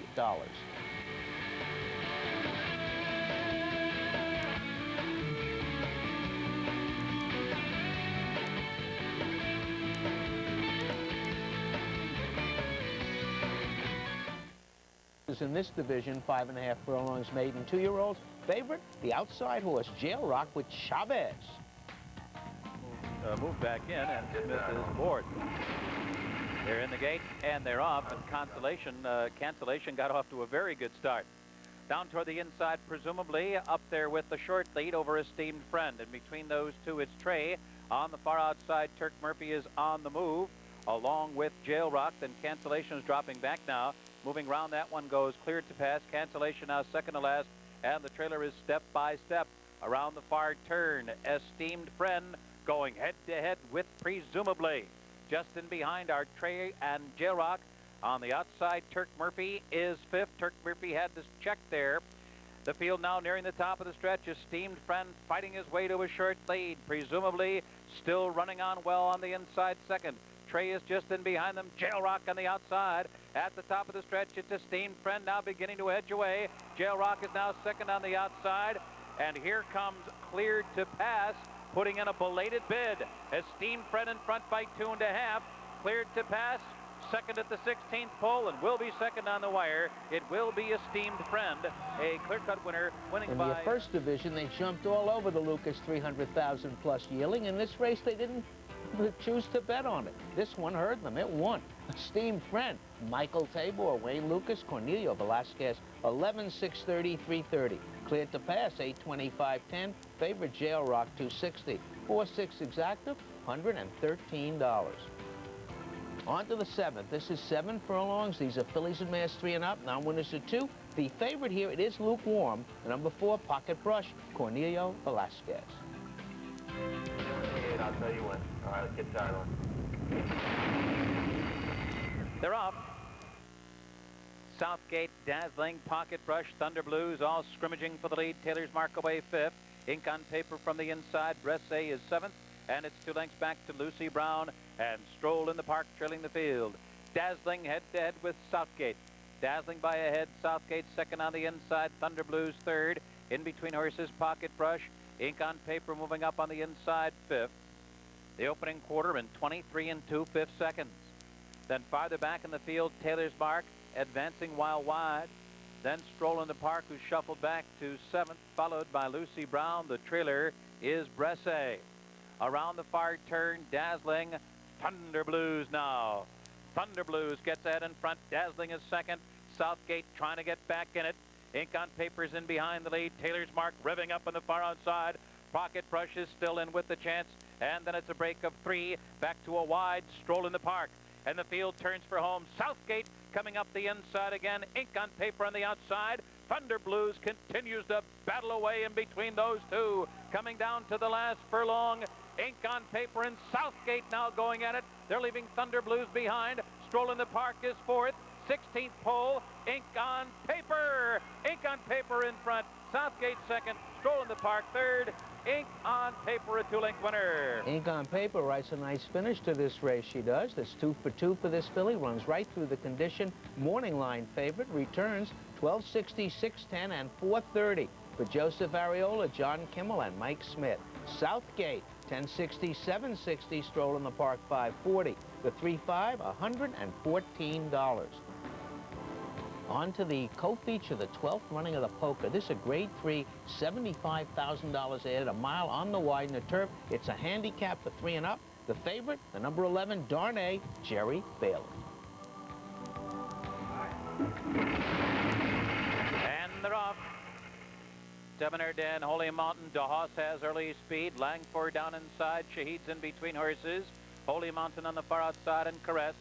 In this division, 5.5 furlongs maiden 2-year-olds. Favorite, the outside horse, Jail Rock with Chavez. Move back in, and Smith is aboard. They're in the gate, and they're off, and Cancellation got off to a very good start. Down toward the inside, presumably, up there with the short lead over Esteemed Friend. And between those two, it's Trey. On the far outside, Turk Murphy is on the move, along with Jail Rock. Then Cancellation is dropping back now. Moving round, that one goes cleared to pass. Cancellation now second to last, and the trailer is step by step around the far turn. Esteemed Friend going head-to-head with Presumably. Just in behind are Trey and Jail Rock. On the outside, Turk Murphy is 5th. Turk Murphy had this check there. The field now nearing the top of the stretch. Esteemed Friend fighting his way to a short lead. Presumably still running on well on the inside second. Trey is just in behind them. Jail Rock on the outside. At the top of the stretch, it's Esteemed Friend now beginning to edge away. Jail Rock is now second on the outside. And here comes Cleared to Pass, putting in a belated bid. Esteemed Friend in front by 2.5. Cleared to Pass, second at the 16th pole, and will be second on the wire. It will be Esteemed Friend, a clear-cut winner, winning in by... In the first division, they jumped all over the Lucas 300,000 plus yearling. In this race, they didn't choose to bet on it. This one heard them. It won. Esteemed Friend, Michael Tabor, Wayne Lucas, Cornelio Velasquez, 11, 630, 330. Cleared to Pass, 825, 10. Favorite Jail Rock, 260. 4-6 exacta, $113. On to the 7th. This is 7 furlongs. These are fillies and mares 3 and up. Non-winners are 2. The favorite here, it is lukewarm. The number 4, Pocket Brush, Cornelio Velasquez. I'll tell you when. All right, let's get started on. They're off. Southgate, Dazzling, Pocket Brush, Thunder Blues, all scrimmaging for the lead. Taylor's Mark away 5th. Ink on Paper from the inside. Bresse is 7th. And it's 2 lengths back to Lucy Brown and Stroll in the Park trailing the field. Dazzling head-to-head with Southgate. Dazzling by a head. Southgate second on the inside. Thunder Blues 3rd. In between horses, Pocket Brush. Ink on Paper moving up on the inside 5th. The opening quarter in 23 2/5 seconds. Then farther back in the field, Taylor's Mark advancing while wide. Then Stroll in the Park, who shuffled back to 7th, followed by Lucy Brown. The trailer is Bresse. Around the far turn, Dazzling, Thunder Blues now. Thunder Blues gets ahead in front. Dazzling is second. Southgate trying to get back in it. Ink on Paper's in behind the lead. Taylor's Mark revving up on the far outside. Pocket Brush is still in with the chance. And then it's a break of 3. Back to a wide Stroll in the Park. And the field turns for home. Southgate coming up the inside again. Ink on Paper on the outside. Thunder Blues continues to battle away in between those two. Coming down to the last furlong, Ink on Paper and Southgate now going at it. They're leaving Thunder Blues behind. Stroll in the Park is fourth. 16th pole, Ink on Paper. Ink on Paper in front. Southgate second. Stroll in the Park third. Ink on Paper, a 2-length winner. Ink on Paper writes a nice finish to this race, she does. That's 2 for 2 for this filly. Runs right through the condition. Morning line favorite. Returns 1260, 610, and 430 for Joseph Areola, John Kimmel, and Mike Smith. Southgate, 1060, 760. Stroll in the Park, 540. The 3-5, $114. On to the co-feature, the 12th running of the Poker. This is a Grade 3, $75,000 added, a mile on the wide in the turf. It's a handicap for 3 and up. The favorite, the number 11, Darnay, Jerry Bailey. And they're off. Debonair Dan, Holy Mountain, DeHaas has early speed. Langford down inside, Shahid's in between horses. Holy Mountain on the far outside, and Caress.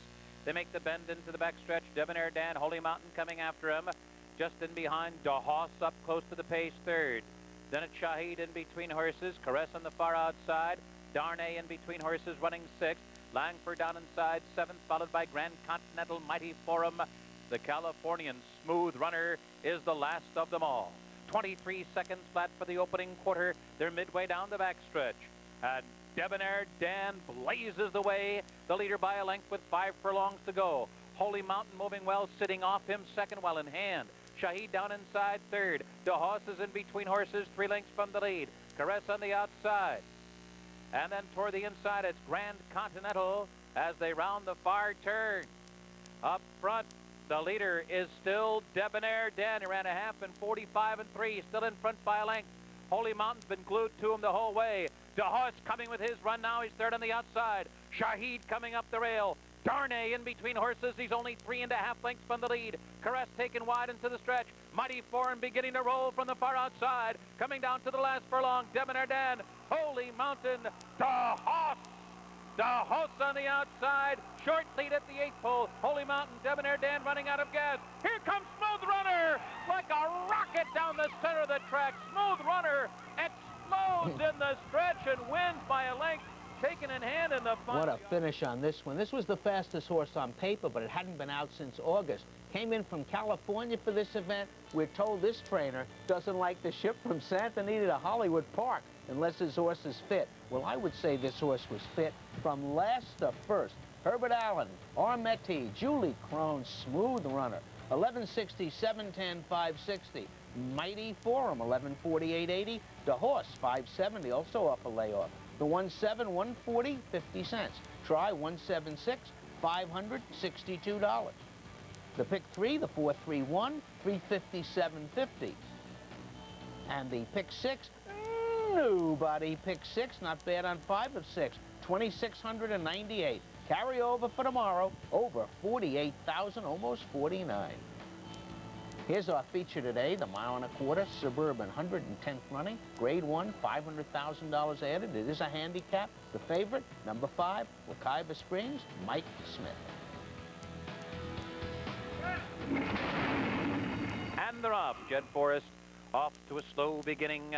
They make the bend into the backstretch. Debonair Dan, Holy Mountain coming after him. Just in behind, DeHaas up close to the pace third. Then it's Shahid in between horses. Caress on the far outside. Darnay in between horses running sixth. Langford down inside seventh, followed by Grand Continental, Mighty Forum. The Californian Smooth Runner is the last of them all. 23 seconds flat for the opening quarter. They're midway down the backstretch. And Debonair Dan blazes the way, the leader by a length with 5 furlongs to go. Holy Mountain moving well, sitting off him second, well in hand. Shahid down inside third. DeHaas is in between horses, 3 lengths from the lead. Caress on the outside. And then toward the inside, it's Grand Continental as they round the far turn. Up front, the leader is still Debonair Dan. He ran a half in 45 and 3, still in front by a length. Holy Mountain's been glued to him the whole way. DeHaas coming with his run now. He's third on the outside. Shahid coming up the rail. Darnay in between horses. He's only 3.5 lengths from the lead. Caress taken wide into the stretch. Mighty Foreign beginning to roll from the far outside. Coming down to the last furlong. Debonair Dan. Holy Mountain. DeHaas. DeHaas on the outside. Short lead at the 8th pole. Holy Mountain. Debonair Dan running out of gas. Here comes Smooth Runner. Like a rocket down the center of the track. Smooth Runner explodes in the stretch and wins by a length. Taken in hand in the final. What a finish on this one. This was the fastest horse on paper, but it hadn't been out since August. Came in from California for this event. We're told this trainer doesn't like to ship from Santa Anita to Hollywood Park unless his horse is fit. Well, I would say this horse was fit from last to first. Herbert Allen, Armetti, Julie Crone, Smooth Runner, 1160, 710, 560. Mighty Forum, 1148.80. DeHaas, 570, also off a layoff. The 1-7, 140, 50 cents. Try 176, $562. The pick 3, the 431, 357.50. And the pick 6, nobody. Pick 6, not bad on 5 of 6, 2,698. Carry over for tomorrow, over 48,000, almost 49. Here's our feature today, the 1 1/4 Suburban, 110th running, Grade 1, $500,000 added. It is a handicap. The favorite, number 5, Wekiva Springs, Mike Smith. And they're off. Jed Forrest off to a slow beginning.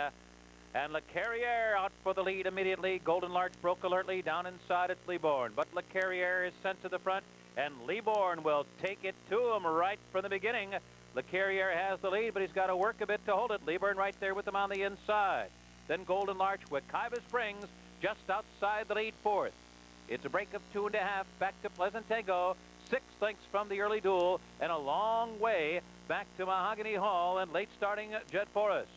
And Le Carriere out for the lead immediately. Golden Larch broke alertly down inside at Leaborn. But Le Carriere is sent to the front, and Leaborn will take it to him right from the beginning. Le Carriere has the lead, but he's got to work a bit to hold it. Leaborn right there with him on the inside. Then Golden Larch, Wekiva Springs, just outside the lead fourth. It's a break of 2.5 back to Pleasant Tango. 6 lengths from the early duel, and a long way back to Mahogany Hall and late starting Jed Forrest.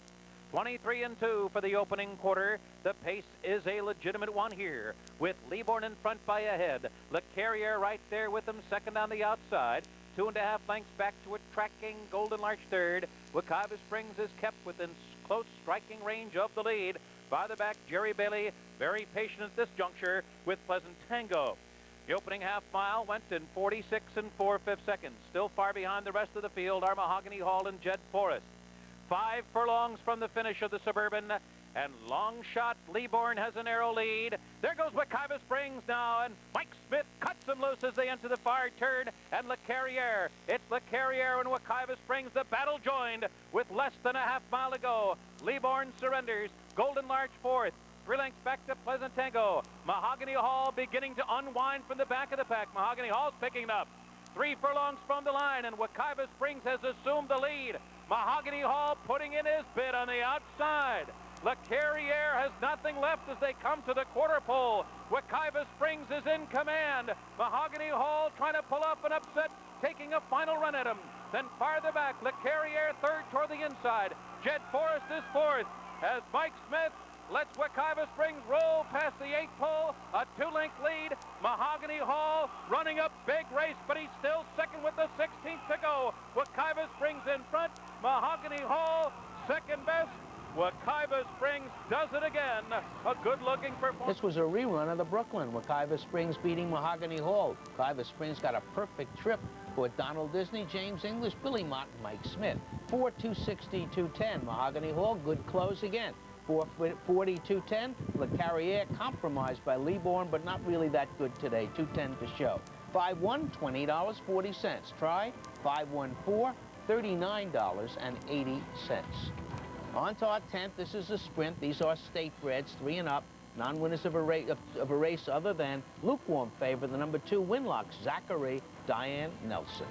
23 and 2 for the opening quarter. The pace is a legitimate one here, with Leaborn in front by a head. Le Carriere right there with him, second on the outside. 2.5 lengths back to a tracking Golden Larch third. Wekiva Springs is kept within close striking range of the lead. Farther back, Jerry Bailey, very patient at this juncture with Pleasant Tango. The opening half mile went in 46 and 4/5 seconds. Still far behind the rest of the field are Mahogany Hall and Jed Forrest. 5 furlongs from the finish of the Suburban, And long shot, Leaborn has a narrow lead. There goes Wekiva Springs now, and Mike Smith cuts them loose as they enter the far turn. And Le Carriere, it's Le Carriere and Wekiva Springs. The battle joined with less than a half mile to go. Leaborn surrenders. Golden Larch fourth. 3 lengths back to Pleasant Tango. Mahogany Hall beginning to unwind from the back of the pack. Mahogany Hall's picking it up. 3 furlongs from the line, and Wekiva Springs has assumed the lead. Mahogany Hall putting in his bid on the outside. Le Carriere has nothing left as they come to the quarter pole. Wekiva Springs is in command. Mahogany Hall trying to pull off an upset, taking a final run at him. Then farther back, Le Carriere third toward the inside. Jed Forrest is fourth as Mike Smith lets Wekiva Springs roll past the 8th pole. A 2-length lead. Mahogany Hall running a big race, but he's still second with the 16th to go. Wekiva Springs in front. Mahogany Hall second best. Wekiva Springs does it again. A good-looking performance. This was a rerun of the Brooklyn. Wekiva Springs beating Mahogany Hall. Wekiva Springs got a perfect trip for Donald Disney, James English, Billy Mott, and Mike Smith. 4-260, 210. Mahogany Hall, good close again. 440-210. Le Carriere compromised by Leaborn, but not really that good today. 210 to show. 5-1, $20.40. Try 5-1-4, $39.80. On to our 10th. This is a sprint. These are state breds, 3 and up. Non-winners of a race other than lukewarm favor, the number 2 Winlock, Zachary Diane Nelson.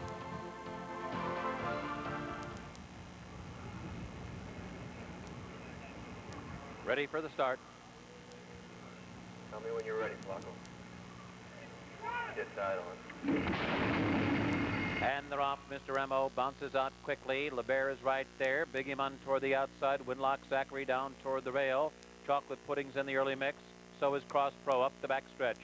Ready for the start. Tell me when you're ready, Flacco. Get side on. And they're off. Mr. Remo bounces out quickly. LeBear is right there. Biggie Munn toward the outside. Winlock Zachary down toward the rail. Chocolate Pudding's in the early mix. So is Cross Pro up the back stretch.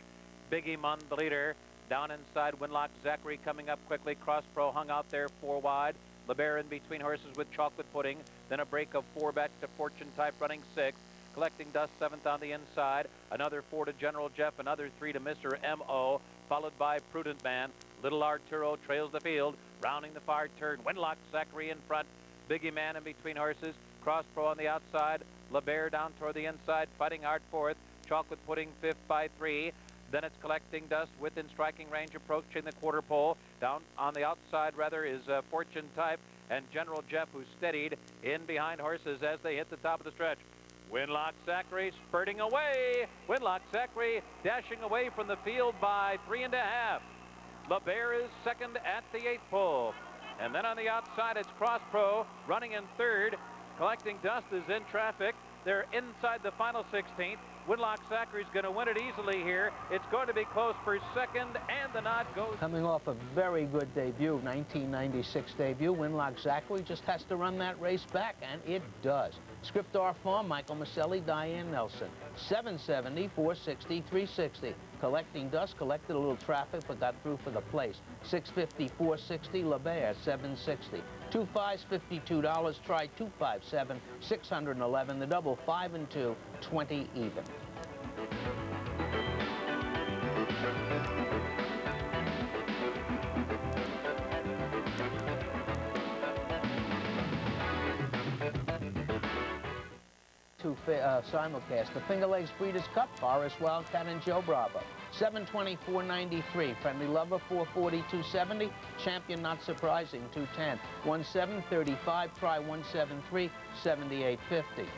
Biggie Munn, the leader. Down inside, Winlock Zachary coming up quickly. Cross Pro hung out there 4 wide. LeBear in between horses with Chocolate Pudding. Then a break of 4 back to Fortune Type running 6th. Collecting Dust 7th on the inside. Another 4 to General Jeff. Another 3 to Mr. M.O. Followed by Prudent Man. Little Arturo trails the field. Rounding the far turn. Winlock Zachary in front. Biggie Man in between horses. Cross Pro on the outside. LeBear down toward the inside. Fighting Art 4th. Chocolate Pudding 5th by 3. Then it's Collecting Dust within striking range approaching the quarter pole. Down on the outside, rather, is Fortune Type and General Jeff, who steadied in behind horses as they hit the top of the stretch. Winlock Zachary spurting away. Winlock Zachary dashing away from the field by 3 1/2. LeBear is second at the 8th pole. And then on the outside, it's Cross Pro running in third. Collecting Dust is in traffic. They're inside the final 16th. Winlock Zachary's going to win it easily here. It's going to be close for second, and the nod goes. Coming off a very good debut, 1996 debut, Winlock Zachary just has to run that race back, and it does. Script R Farm, Michael Maselli, Diane Nelson. 770, 460, 360. Collecting Dust, collected a little traffic, but got through for the place. 650, 460, LeBear, 760. 2 5s, $52. Try 257, 611. The double 5 and 2, 20 even. Simulcast. The Finger Lakes Breeders' Cup, Forest Wildcat and Joe Bravo. 720, 493. Friendly Lover, 440, 270. Champion, not surprising, 210. 1735, try 173, 7850.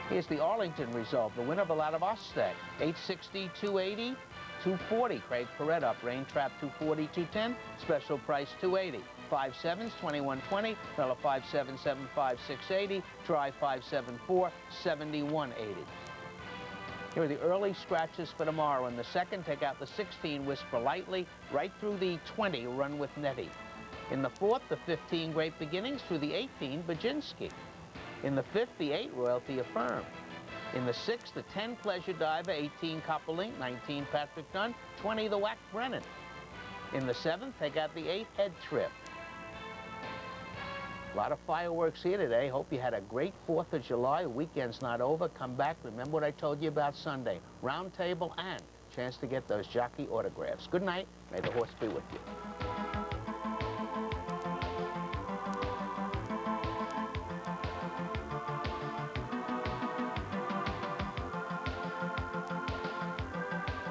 Here's the Arlington result. The winner of a lot of Ostec. 860, 280, 240. Craig Perret up. Rain Trap, 240, 210. Special price, 280. 5 7s, 2120. Another 5 7 7 5 680. Try 574, 7180. Here are the early scratches for tomorrow. In the second, take out the 16, Whisper Lightly, right through the 20, Run with Nettie. In the fourth, the 15, Great Beginnings, through the 18, Bajinski. In the fifth, the 8, Royalty Affirmed. In the sixth, the 10, Pleasure Diver, 18, Copperlink, 19, Patrick Dunn, 20, the Whack Brennan. In the seventh, take out the 8, Head Trip. A lot of fireworks here today. Hope you had a great 4th of July. The weekend's not over. Come back. Remember what I told you about Sunday. Round table and chance to get those jockey autographs. Good night. May the horse be with you.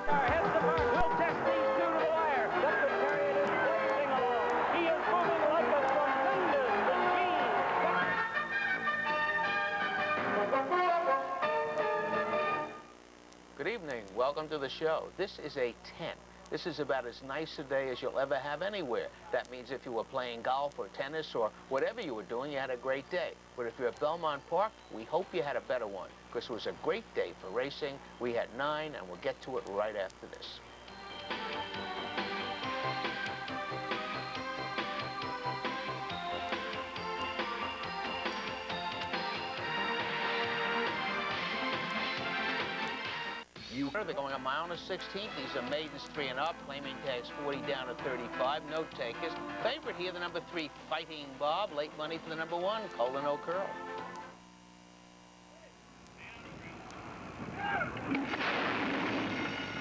Heads apart. We'll test these two to the wire. That good chariot is blazing along. He is moving like a tremendous machine. Good evening. Welcome to the show. This is a 10. This is about as nice a day as you'll ever have anywhere. That means if you were playing golf or tennis or whatever you were doing, you had a great day. But if you're at Belmont Park, we hope you had a better one, because it was a great day for racing. We had 9, and we'll get to it right after this. They're going a mile and a 16th. These are maidens 3 and up. Claiming tags 40 down to 35. No takers. Favorite here, the number 3, Fighting Bob. Late money for the number 1, Colin O'Curl.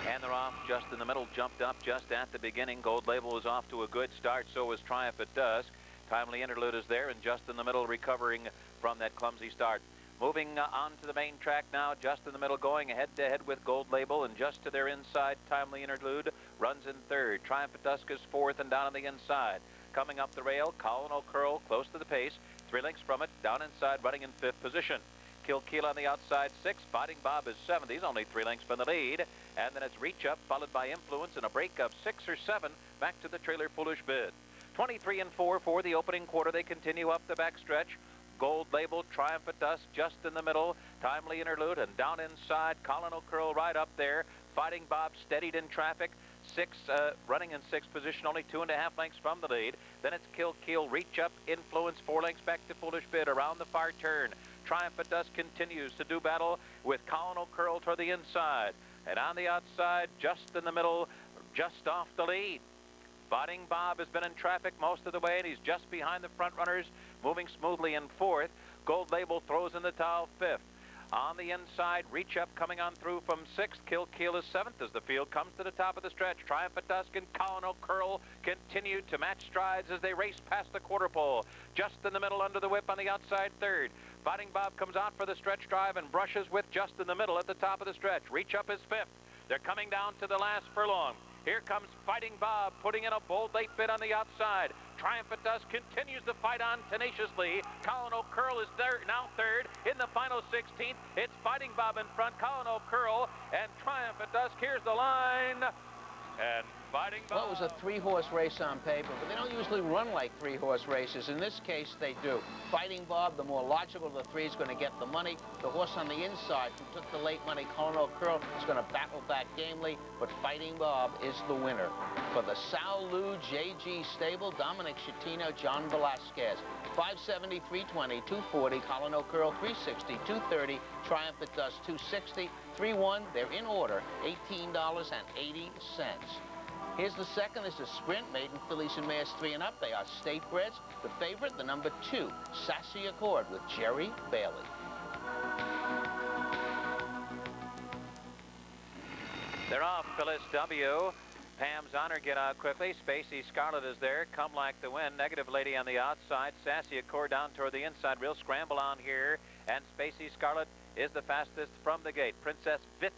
And they're off just in the middle, jumped up just at the beginning. Gold Label was off to a good start, so was Triumph at Dusk. Timely Interlude is there, and just in the middle, recovering from that clumsy start. Moving on to the main track now, just in the middle, going head-to-head with Gold Label, and just to their inside, Timely Interlude runs in 3rd. Triumph at Dusk is 4th and down on the inside. Coming up the rail, Colin O'Curl close to the pace, 3 lengths from it, down inside, running in 5th position. Kill on the outside, 6th. Fighting Bob is 7th. He's only 3 lengths from the lead. And then it's Reach Up, followed by Influence, and a break of 6 or 7 back to the trailer Foolish Bid. 23 and 4 for the opening quarter. They continue up the backstretch. Gold Label, Triumph at Dusk, just in the middle. Timely Interlude, and down inside, Colin O'Curl right up there. Fighting Bob steadied in traffic. 6, running in 6th position, only 2.5 lengths from the lead. Then it's Kill, Reach Up, Influence, 4 lengths back to Foolish Bid around the far turn. Triumph at Dusk continues to do battle with Colin O'Curl toward the inside. And on the outside, just in the middle, just off the lead. Fighting Bob has been in traffic most of the way, and he's just behind the front runners, moving smoothly in 4th. Gold Label throws in the towel 5th. On the inside, Reach Up coming on through from 6th. Kill is 7th as the field comes to the top of the stretch. Triumph at Dusk and Colin O'Curl continue to match strides as they race past the quarter pole. Just in the middle under the whip on the outside 3rd. Fighting Bob comes out for the stretch drive and brushes with just in the middle at the top of the stretch. Reach Up is 5th. They're coming down to the last furlong. Here comes Fighting Bob, putting in a bold late bid on the outside. Triumph at Dusk continues to fight on tenaciously. Colin O'Curl is there, now 3rd. In the final 16th, it's Fighting Bob in front, Colin O'Curl, and Triumph at Dusk. Here's the line. And Fighting Bob. Well, it was a 3-horse race on paper, but they don't usually run like 3-horse races. In this case, they do. Fighting Bob, the more logical of the 3, is going to get the money. The horse on the inside, who took the late money, Colin O'Curl, is going to battle back gamely, but Fighting Bob is the winner. For the Sal Lu JG stable, Dominic Schettino, John Velasquez. 570, 320, 240, Colin O'Curl, 360, 230, Triumph at Dusk, 260, 3-1. They're in order, $18.80. Here's the second. This is Sprint, maiden fillies and mares 3 and up. They are state breds. The favorite, the number 2, Sassy Accord with Jerry Bailey. They're off. Phyllis W. Pam's Honor get out quickly. Spacey Scarlet is there. Come Like the Wind. Negative Lady on the outside. Sassy Accord down toward the inside. Real scramble on here. And Spacey Scarlet is the fastest from the gate. Princess Vit,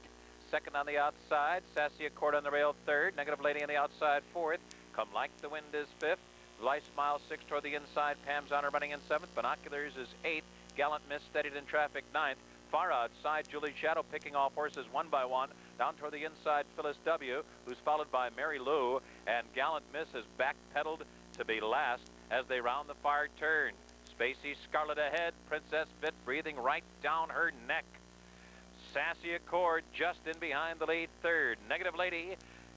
2nd on the outside. Sassy Accord on the rail, 3rd. Negative Lady on the outside, 4th. Come Like the Wind is 5th. Life Smile, 6th toward the inside. Pam's Honor running in 7th. Binoculars is 8th. Gallant Miss steadied in traffic, 9th. Far outside, Julie Shadow picking off horses one by one. Down toward the inside, Phyllis W., who's followed by Mary Lou. And Gallant Miss has backpedaled to be last as they round the far turn. Spacey Scarlet ahead. Princess Vit breathing right down her neck. Sassy Accord just in behind the lead, 3rd. Negative Lady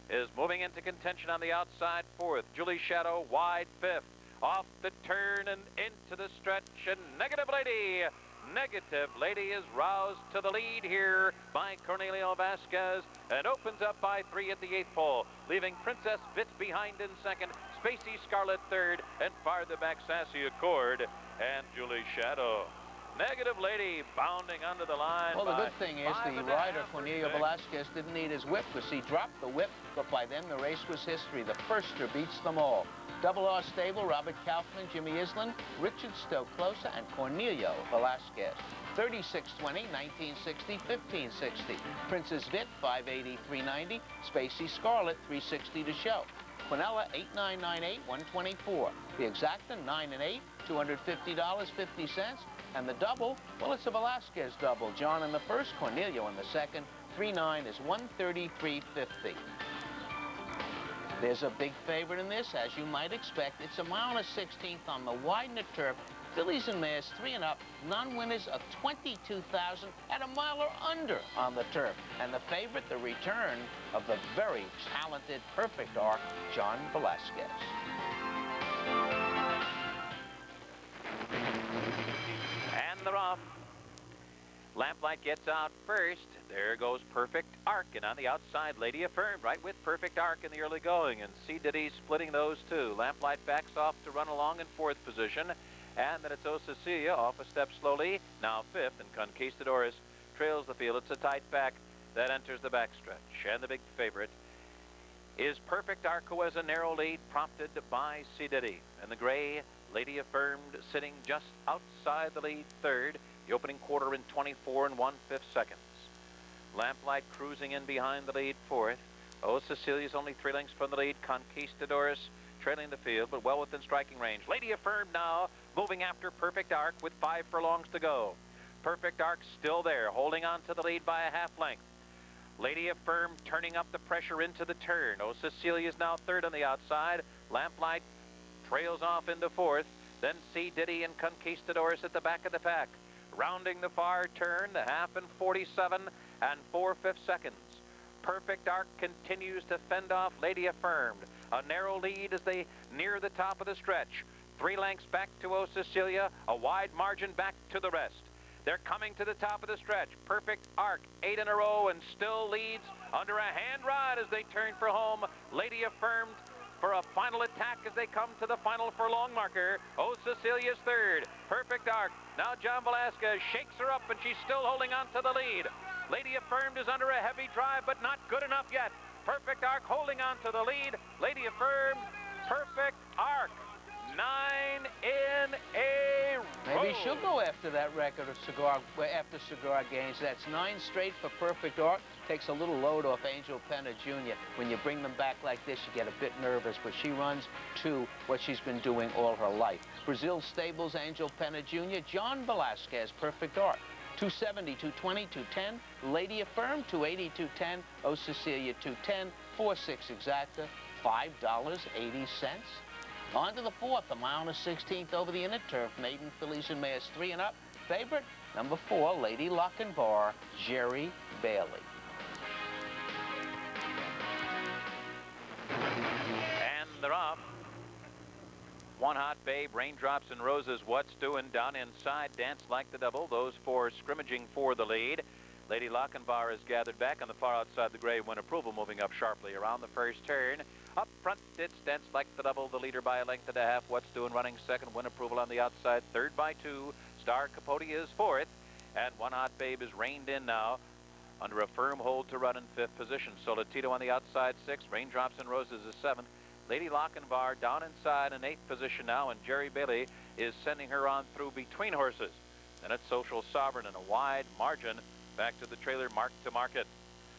is moving into contention on the outside, 4th. Julie Shadow wide, 5th. Off the turn and into the stretch, and Negative Lady is roused to the lead here by Cornelio Vasquez and opens up by 3 at the 8th pole, leaving Princess Vit behind in 2nd, Spacey Scarlet 3rd, and farther back Sassy Accord and Julie Shadow. Negative Lady bounding under the line. Well, the by good thing is 5 the1/2 rider, or Cornelio 6. Velasquez, didn't need his whip because he dropped the whip, but by then the race was history. The firster beats them all. Double R Stable, Robert Kaufman, Jimmy Island, Richard Stowe-Closa, and Cornelio Velasquez. 3620, 1960, 1560. Princess Vit, 580, 390. Spacey Scarlet, 360 to show. Quinella, 8998, 124. The Exacta, 9 and 8, $250, 50 cents. And the double, well, it's a Velasquez double. John in the first, Cornelio in the second. 3-9 is 133.50. There's a big favorite in this, as you might expect. It's a mile and a 16th on the widened turf. Fillies and mares, 3 and up, non-winners of 22,000 at a mile or under on the turf. And the favorite, the return of the very talented Perfect Arc, John Velasquez. And they're off. Lamplight gets out first. There goes Perfect Arc. And on the outside, Lady Affirmed, right with Perfect Arc in the early going. And C. Diddy splitting those two. Lamplight backs off to run along in 4th position. And then it's O Cecilia off a step slowly. Now 5th, and Conquistadores trails the field. It's a tight pack that enters the backstretch. And the big favorite is Perfect Arc, who has a narrow lead prompted by C. Diddy. And the gray, Lady Affirmed, sitting just outside the lead 3rd. The opening quarter in 24 1/5 seconds. Lamplight cruising in behind the lead 4th. O Cecilia's only 3 lengths from the lead. Conquistadores trailing the field, but well within striking range. Lady Affirmed now moving after Perfect Arc with 5 furlongs to go. Perfect Arc still there, holding on to the lead by a half length. Lady Affirmed turning up the pressure into the turn. O Cecilia's now 3rd on the outside. Lamplight trails off into 4th. Then C. Diddy and Conquistadores at the back of the pack. Rounding the far turn, the half in 47 4/5 seconds. Perfect Arc continues to fend off Lady Affirmed. A narrow lead as they near the top of the stretch. 3 lengths back to O Cecilia, a wide margin back to the rest. They're coming to the top of the stretch. Perfect Arc, 8 in a row and still leads under a hand ride as they turn for home. Lady Affirmed for a final attack as they come to the final furlong marker. O Cecilia's 3rd. Perfect Arc. Now John Velasquez shakes her up and she's still holding on to the lead. Lady Affirmed is under a heavy drive, but not good enough yet. Perfect Arc holding on to the lead. Lady Affirmed, Perfect Arc. 9 in a row. Maybe she'll go after that record of after cigar gains. That's 9 straight for Perfect Arc. Takes a little load off Angel Penna Jr. When you bring them back like this, you get a bit nervous, but she runs to what she's been doing all her life. Brazil Stables, Angel Penna Jr., John Velasquez, Perfect Arc. 270, 220, 210. Lady Affirmed, 280, 210. O Cecilia, 210. 4-6 Exacta, $5.80. On to the 4th, a mile and a 16th over the inner turf. Maiden Fillies and mares 3 and up. Favorite, number 4, Lady Lochinvar, Jerry Bailey. And they're off. One Hot Babe, Raindrops and Roses, What's Doing down inside, Dance Like the Double. Those 4 scrimmaging for the lead. Lady Lochinvar is gathered back on the far outside the gray. Win Approval moving up sharply around the first turn. Up front, it's Dance Like the Double, the leader by a length and a half. What's Doing running 2nd. Win Approval on the outside, 3rd by 2. Star Capote is 4th. And One Hot Babe is reined in now under a firm hold to run in 5th position. Solatito on the outside, 6th. Raindrops and Roses is 7th. Lady Lochinvar down inside in 8th position now, and Jerry Bailey is sending her on through between horses. Then it's Social Sovereign in a wide margin back to the trailer Mark to Market.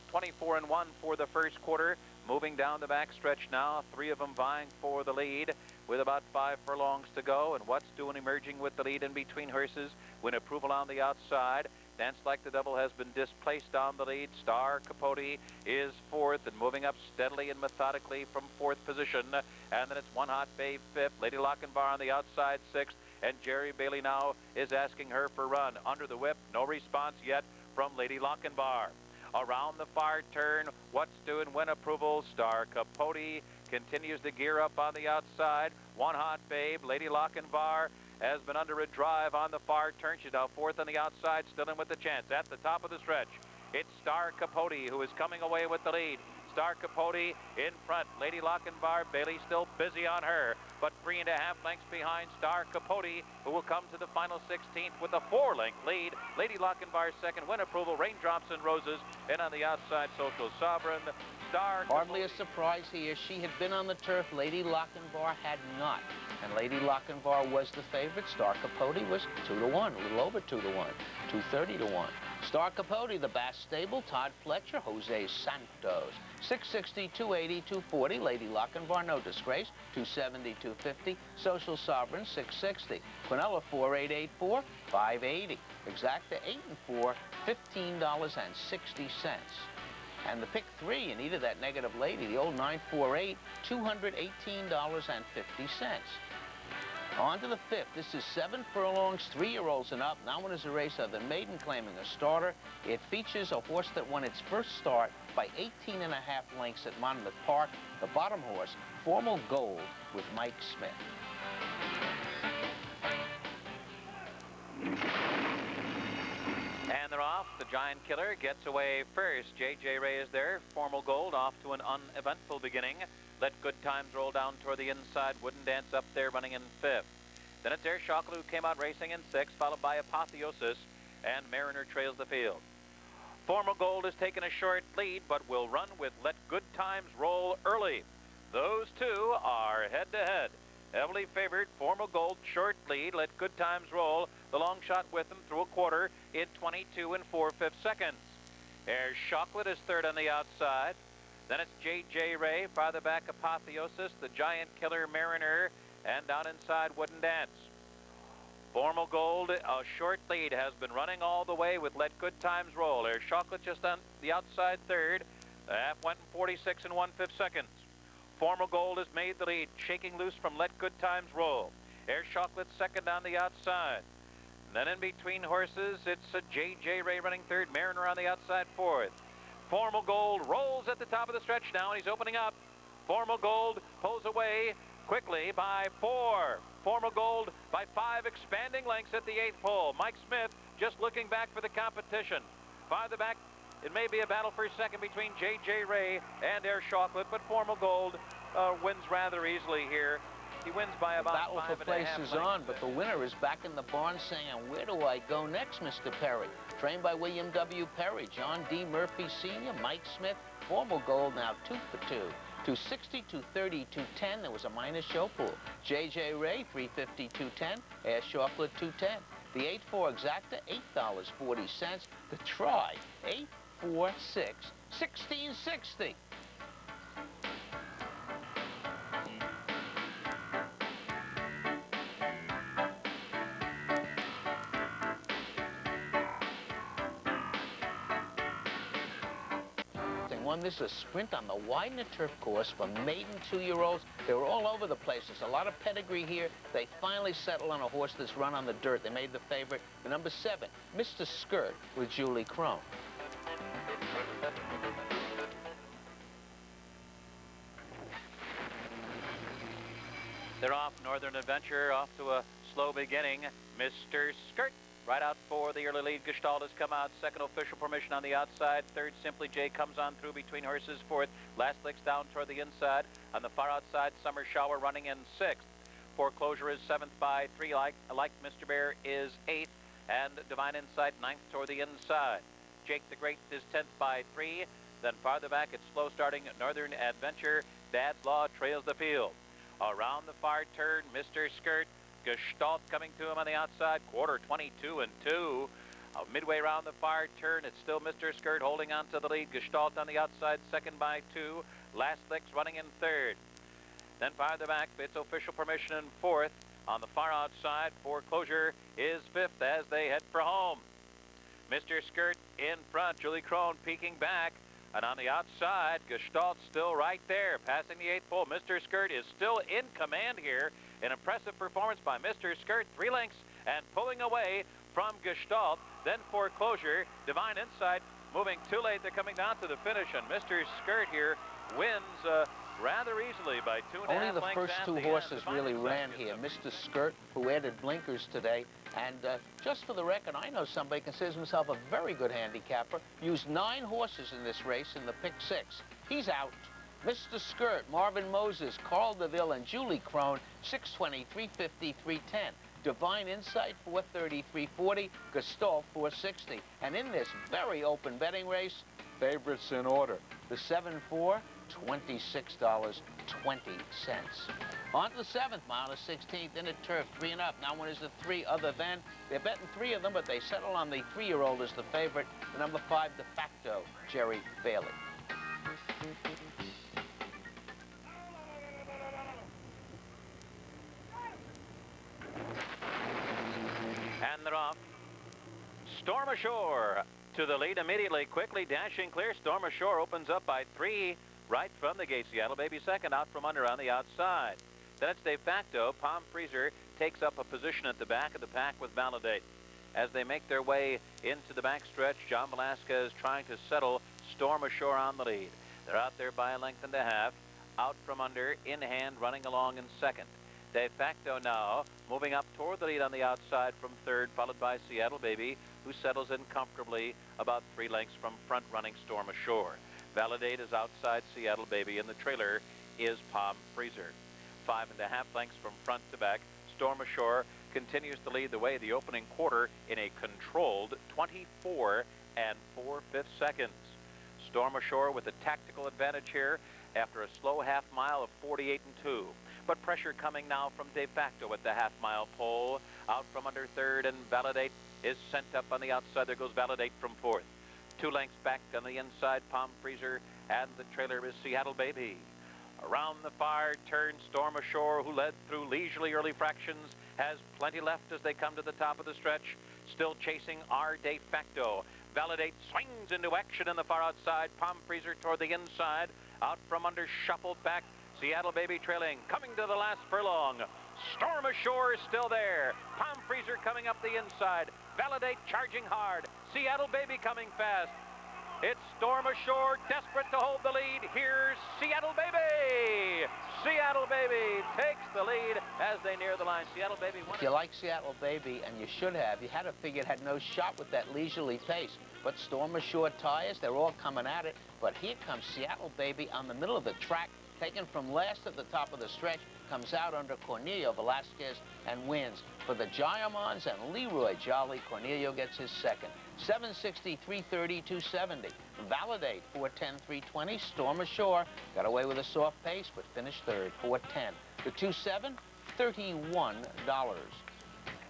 24 1 for the first quarter. Moving down the back stretch now, 3 of them vying for the lead with about 5 furlongs to go. And What's Doing emerging with the lead in between horses. Win Approval on the outside. Dance Like the Double has been displaced on the lead. Star Capote is 4th and moving up steadily and methodically from 4th position. And then it's One Hot Babe 5th. Lady Lochinvar on the outside 6th. And Jerry Bailey now is asking her for run. Under the whip, no response yet from Lady Lochinvar. Around the far turn, What's Doing, Win Approval. Star Capote continues to gear up on the outside. One Hot Babe, Lady Lochinvar has been under a drive on the far turn. She's now 4th on the outside, still in with the chance. At the top of the stretch, it's Star Capote who is coming away with the lead. Star Capote in front. Lady Lochinvar, Bailey still busy on her, but 3.5 lengths behind Star Capote, who will come to the final 16th with a 4-length lead. Lady Lochinvar second, win approval, Raindrops and Roses, and on the outside, Social Sovereign. Star Hardly a surprise here. She had been on the turf. Lady Lochinvar had not. And Lady Lochinvar was the favorite. Star Capote was 2-1, a little over 2-1, 230-1. Star Capote, the Bass Stable, Todd Fletcher, Jose Santos. 660, 280, 240. Lady Lochinvar, no disgrace. 270, 250. Social Sovereign, 660. Quinella, 4884, 580. Exacta, 8 and 4, $15.60. And the pick 3, you needed that negative lady, the old 948, $218.50. On to the 5th. This is 7 furlongs, 3-year-olds and up. Now one is a race of the maiden claiming a starter. It features a horse that won its first start by 18.5 lengths at Monmouth Park. The bottom horse, Formal Gold, with Mike Smith. And they're off. The Giant Killer gets away first. J.J. Ray is there. Formal Gold off to an uneventful beginning. Let Good Times roll down toward the inside. Wooden Dance up there running in 5th. Then it's Air Chocolat who came out racing in 6th, followed by Apotheosis, and Mariner trails the field. Formal Gold has taken a short lead, but will run with Let Good Times roll early. Those two are head-to-head. Heavily favored, Formal Gold, short lead. Let Good Times roll. The long shot with them through a quarter in 22 and 4/5 seconds. Air Chocolat is third on the outside. Then it's J.J. Ray, farther back Apotheosis, the Giant Killer, Mariner, and down inside Wooden Dance. Formal Gold, a short lead, has been running all the way with Let Good Times roll. Air Chocolat just on the outside third. The half went in 46 and 1/5 seconds. Formal Gold has made the lead, shaking loose from Let Good Times roll. Air Chocolate second on the outside. And then in between horses, it's a J.J. Ray running third, Mariner on the outside fourth. Formal Gold rolls at the top of the stretch now, and he's opening up. Formal Gold pulls away quickly by 4. Formal Gold by 5 expanding lengths at the 8th pole. Mike Smith just looking back for the competition. Farther back, it may be a battle for second between J.J. Ray and Air Chocolate, but Formal Gold wins rather easily here. He wins by about 5.5 lengths. The battle for place is on, but the winner is back in the barn saying, where do I go next, Mr. Perry? Trained by William W. Perry, John D. Murphy Sr., Mike Smith. Formal Gold now 2 for 2. 260, 230, 210. There was a minus show pool. J.J. Ray, 350, 210. Air Chocolate, 210. The 8-4 Exacta, $8.40. The try, 846, 1660. This is a sprint on the Widener turf course for maiden 2-year-olds. They were all over the place. There's a lot of pedigree here. They finally settled on a horse that's run on the dirt. They made the favorite, the number 7, Mr. Skirt, with Julie Crone. They're off. Northern Adventure off to a slow beginning. Mr. Skirt right out for the early lead. Gestalt has come out. Second, Official Permission on the outside. Third, Simply J comes on through between horses. Fourth, Last Licks down toward the inside. On the far outside, Summer Shower running in 6th. Foreclosure is 7th by 3. Like Mr. Bear is 8th. And Divine Insight 9th toward the inside. Jake the Great is 10th by 3. Then farther back, it's slow starting Northern Adventure. Dad's Law trails the field. Around the far turn, Mr. Skirt. Gestalt coming to him on the outside, quarter 22 and 2. Midway around the far turn, it's still Mr. Skirt holding on to the lead. Gestalt on the outside, second by 2. Last Licks running in 3rd. Then farther back, it's Official Permission in 4th. On the far outside, Foreclosure is 5th as they head for home. Mr. Skirt in front, Julie Crone peeking back. And on the outside, Gestalt still right there, passing the 8th pole. Mr. Skirt is still in command here. An impressive performance by Mr. Skirt, 3 lengths, and pulling away from Gestalt. Then Foreclosure, Divine Insight, moving too late. They're coming down to the finish, and Mr. Skirt here wins rather easily by 2.5 Only the lengths first at two the horses end. really Fine ran exception. here. Mr. Skirt, who added blinkers today, and just for the record, I know somebody considers himself a very good handicapper, used 9 horses in this race in the pick 6. He's out. Mr. Skirt, Marvin Moses, Carl DeVille, and Julie Crone, 620, 350, 310. Divine Insight, 430, 340. Gestalt, 460. And in this very open betting race, favorites in order. The 7-4, $26.20. On to the 7th mile, the 16th inner turf, 3 and up. Now one is the 3 other than. They're betting 3 of them, but they settle on the 3-year-old as the favorite, the number 5 de facto, Jerry Bailey. And they're off. Storm Ashore to the lead immediately, quickly dashing clear. Storm Ashore opens up by 3 right from the gate. Seattle Baby second, out from under on the outside. Then it's de facto. Palm Freezer takes up a position at the back of the pack with Validate. As they make their way into the backstretch, John Velasquez trying to settle Storm Ashore on the lead. They're out there by a length and a half. Out from under, in hand, running along in second. De facto now moving up toward the lead on the outside from third, followed by Seattle Baby, who settles in comfortably about 3 lengths from front running Storm Ashore. Validate is outside Seattle Baby, and the trailer is Palm Freezer. 5.5 lengths from front to back. Storm Ashore continues to lead the way the opening quarter in a controlled 24 4/5 seconds. Storm Ashore with a tactical advantage here after a slow half mile of 48 2. But pressure coming now from de facto at the half-mile pole. Out from under third, and Validate is sent up on the outside. There goes Validate from fourth. 2 lengths back on the inside, Palm Freezer, and the trailer is Seattle Baby. Around the far turn, Storm Ashore, who led through leisurely early fractions, has plenty left as they come to the top of the stretch. Still chasing our de facto. Validate swings into action in the far outside. Palm Freezer toward the inside. Out from under, shuffled back. Seattle Baby trailing, coming to the last furlong. Storm Ashore is still there. Palm Freezer coming up the inside. Validate charging hard. Seattle Baby coming fast. It's Storm Ashore desperate to hold the lead. Here's Seattle Baby. Seattle Baby takes the lead as they near the line. Seattle Baby won. If you like Seattle Baby, and you should have, you had to figure it had no shot with that leisurely pace. But Storm Ashore tires, they're all coming at it. But here comes Seattle Baby on the middle of the track, taken from last at the top of the stretch, comes out under Cornelio Velasquez and wins. For the Giamons and Leroy Jolly, Cornelio gets his second. 760, 330, 270. Validate, 410, 320. Storm Ashore got away with a soft pace, but finished third, 410. The 2-7, $31.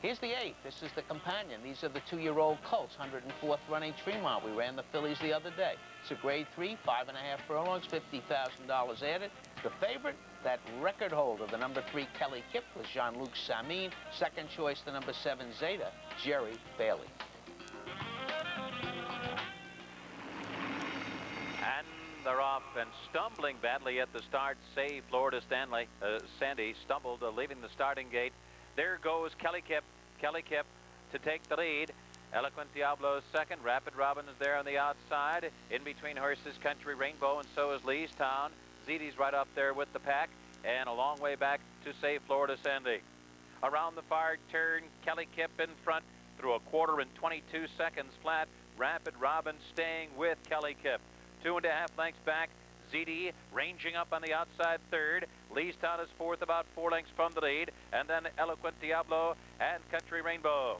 Here's the 8th. This is the companion. These are the 2-year-old colts, 104th running Tremont. We ran the fillies the other day. It's a grade 3, 5.5 furlongs, $50,000 added. The favorite, that record holder, the number 3 Kelly Kip with Jean-Luc Samin. Second choice, the number 7 Zeta, Jerry Bailey. And they're off, and stumbling badly at the start. Save Florida Sandy stumbled leaving the starting gate. There goes Kelly Kip. Kelly Kip to take the lead. Eloquent Diablo second. Rapid Robin is there on the outside. In between horses, Country Rainbow, and so is Leestown. Ziti's right up there with the pack, and a long way back to Save Florida Sandy. Around the far turn, Kelly Kip in front through a quarter and 22 seconds flat. Rapid Robin staying with Kelly Kip. 2.5 lengths back. Ziti ranging up on the outside third. Leestown is fourth, about 4 lengths from the lead. And then Eloquent Diablo and Country Rainbow.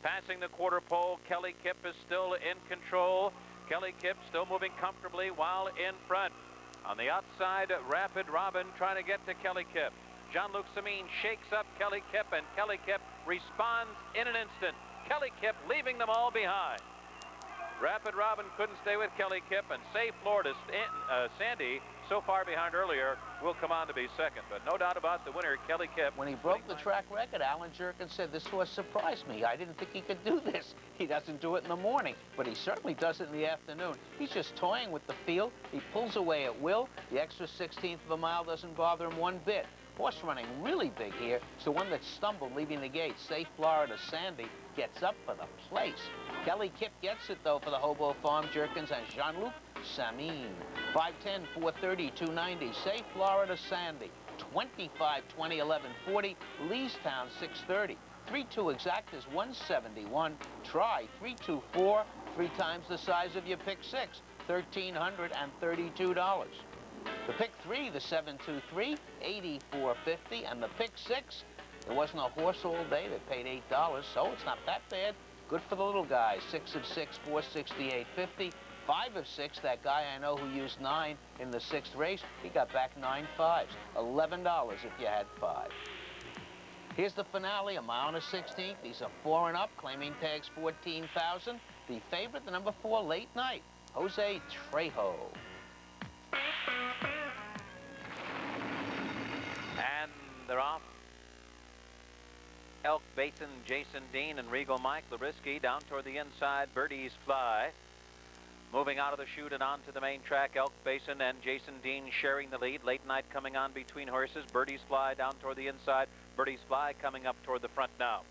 Passing the quarter pole, Kelly Kip is still in control. Kelly Kip still moving comfortably while in front. On the outside, Rapid Robin trying to get to Kelly Kip. Jean-Luc Samin shakes up Kelly Kip, and Kelly Kip responds in an instant. Kelly Kip leaving them all behind. Rapid Robin couldn't stay with Kelly Kip, and Save Florida Sandy, so far behind earlier, will come on to be second. But no doubt about the winner, Kelly Kip. When he broke the track record, Alan Jerkin said, this horse surprised me. I didn't think he could do this. He doesn't do it in the morning, but he certainly does it in the afternoon. He's just toying with the field. He pulls away at will. The extra 16th of a mile doesn't bother him one bit. Horse running really big here. It's the one that stumbled leaving the gate. Safe Florida Sandy gets up for the place. Kelly Kip gets it, though, for the Hobo Farm. Jerkins and Jean-Luc Samin. 510, 430, 290. Say Florida Sandy. 25, 20, 11, 40. Leestown, 630. 3-2 exact is 171. Try 324, 3 times the size of your pick 6, $1,332. The pick 3, the 723, $84.50, and the pick 6, there wasn't a horse all day that paid $8, so it's not that bad. Good for the little guys. 6 of 6, $468.50. 5 of 6, that guy I know who used 9 in the 6th race, he got back 9 5s. $11 if you had 5. Here's the finale, a mile and a 16th. These are 4 and up, claiming tags 14,000. The favorite, the number 4, Late Night, Jose Trejo. And they're off. Elk Basin, Jason Dean, and Regal Mike Larisky down toward the inside. Birdie's Fly. Moving out of the chute and onto the main track, Elk Basin and Jason Dean sharing the lead. Late Night coming on between horses. Birdie's Fly down toward the inside. Birdie's Fly coming up toward the front now.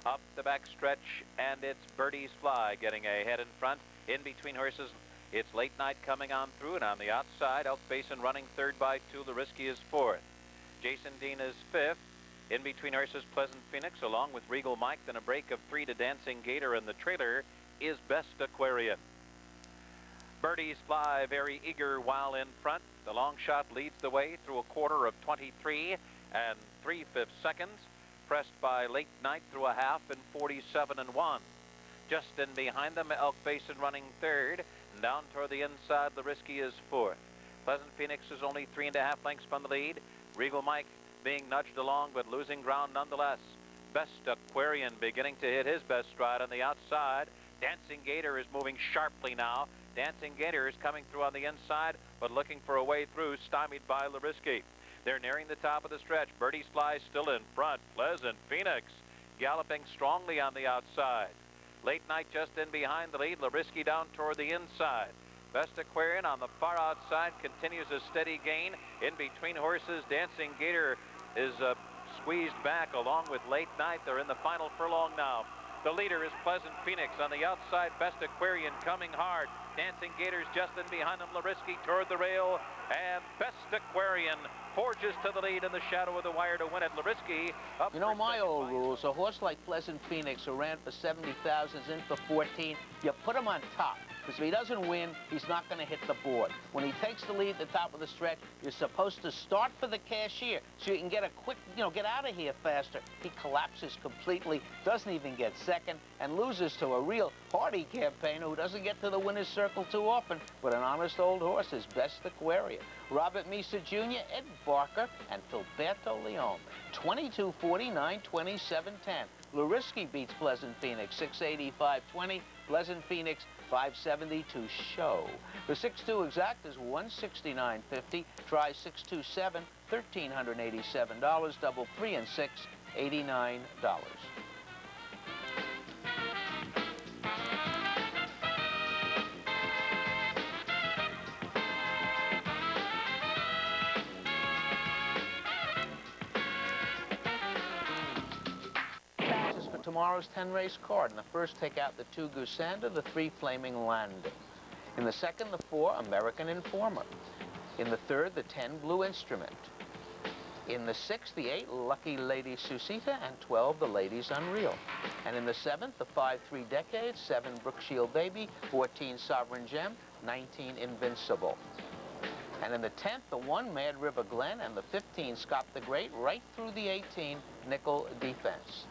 Up the back stretch, and it's Birdie's Fly getting ahead in front. In between horses, it's Late Night coming on through, and on the outside, Elk Basin running 3rd by 2. Larisky is 4th. Jason Dean is 5th. In between horses, Pleasant Phoenix, along with Regal Mike. Then a break of 3 to Dancing Gator, and the trailer is Best Aquarian. Birdie's Fly very eager while in front. The long shot leads the way through a quarter of 23 and 3/5 seconds. Pressed by Late Night through a half in 47 and 1. Just in behind them, Elk Basin running 3rd. And down toward the inside, Larisky is 4th. Pleasant Phoenix is only 3.5 lengths from the lead. Regal Mike being nudged along but losing ground nonetheless. Best Aquarian beginning to hit his best stride on the outside. Dancing Gator is moving sharply now. Dancing Gator is coming through on the inside, but looking for a way through, stymied by Larisky. They're nearing the top of the stretch. Birdie's Fly still in front. Pleasant Phoenix galloping strongly on the outside. Late Night just in behind the lead. Larisky down toward the inside. Best Aquarian on the far outside continues a steady gain. In between horses, Dancing Gator is squeezed back along with Late Night. They're in the final furlong now. The leader is Pleasant Phoenix. On the outside, Best Aquarian coming hard. Dancing Gator's just in behind him. Larisky toward the rail. And Best Aquarian forges to the lead in the shadow of the wire to win it. Larisky up. You know my old rules. A horse like Pleasant Phoenix, who ran for 70,000, is in for 14. You put him on top. Because if he doesn't win, he's not going to hit the board. When he takes the lead at the top of the stretch, you're supposed to start for the cashier so you can get a quick, get out of here faster. He collapses completely, doesn't even get second, and loses to a real hardy campaigner who doesn't get to the winner's circle too often, but an honest old horse is Best Aquarian. Robert Mesa Jr., Ed Barker, and Filberto Leone. 22-49, 27-10. Larisky beats Pleasant Phoenix, 685-20. Pleasant Phoenix, 570 to show. The 6-2 exact is 169.50. Try 627, $1,387. Double 3 and 6, $89. Tomorrow's 10-race card. In the first, take out the 2 Goosander, the 3 Flaming Landing. In the second, the 4 American Informer. In the third, the 10 Blue Instrument. In the 6th, the 8 Lucky Lady Susita, and 12 the Ladies Unreal. And in the 7th, the 5 3 Decades, 7 Brookshield Baby, 14 Sovereign Gem, 19 Invincible. And in the 10th, the 1 Mad River Glen, and the 15 Scott the Great, right through the 18 Nickel Defense.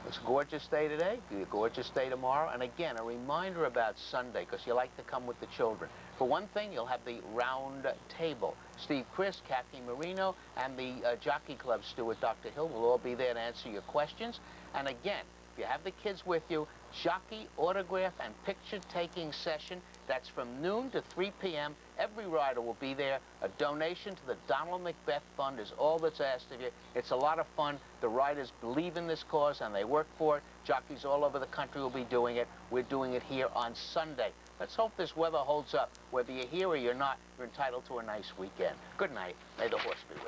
It's a gorgeous day today, be a gorgeous day tomorrow, and again, a reminder about Sunday, because you like to come with the children. For one thing, you'll have the round table. Steve Chris, Kathy Marino, and the Jockey Club steward, Dr. Hill, will all be there to answer your questions. And again, if you have the kids with you, jockey, autograph, and picture-taking session. That's from noon to 3 p.m. Every rider will be there. A donation to the Donald Macbeth Fund is all that's asked of you. It's a lot of fun. The riders believe in this cause, and they work for it. Jockeys all over the country will be doing it. We're doing it here on Sunday. Let's hope this weather holds up. Whether you're here or you're not, you're entitled to a nice weekend. Good night. May the horse be with you.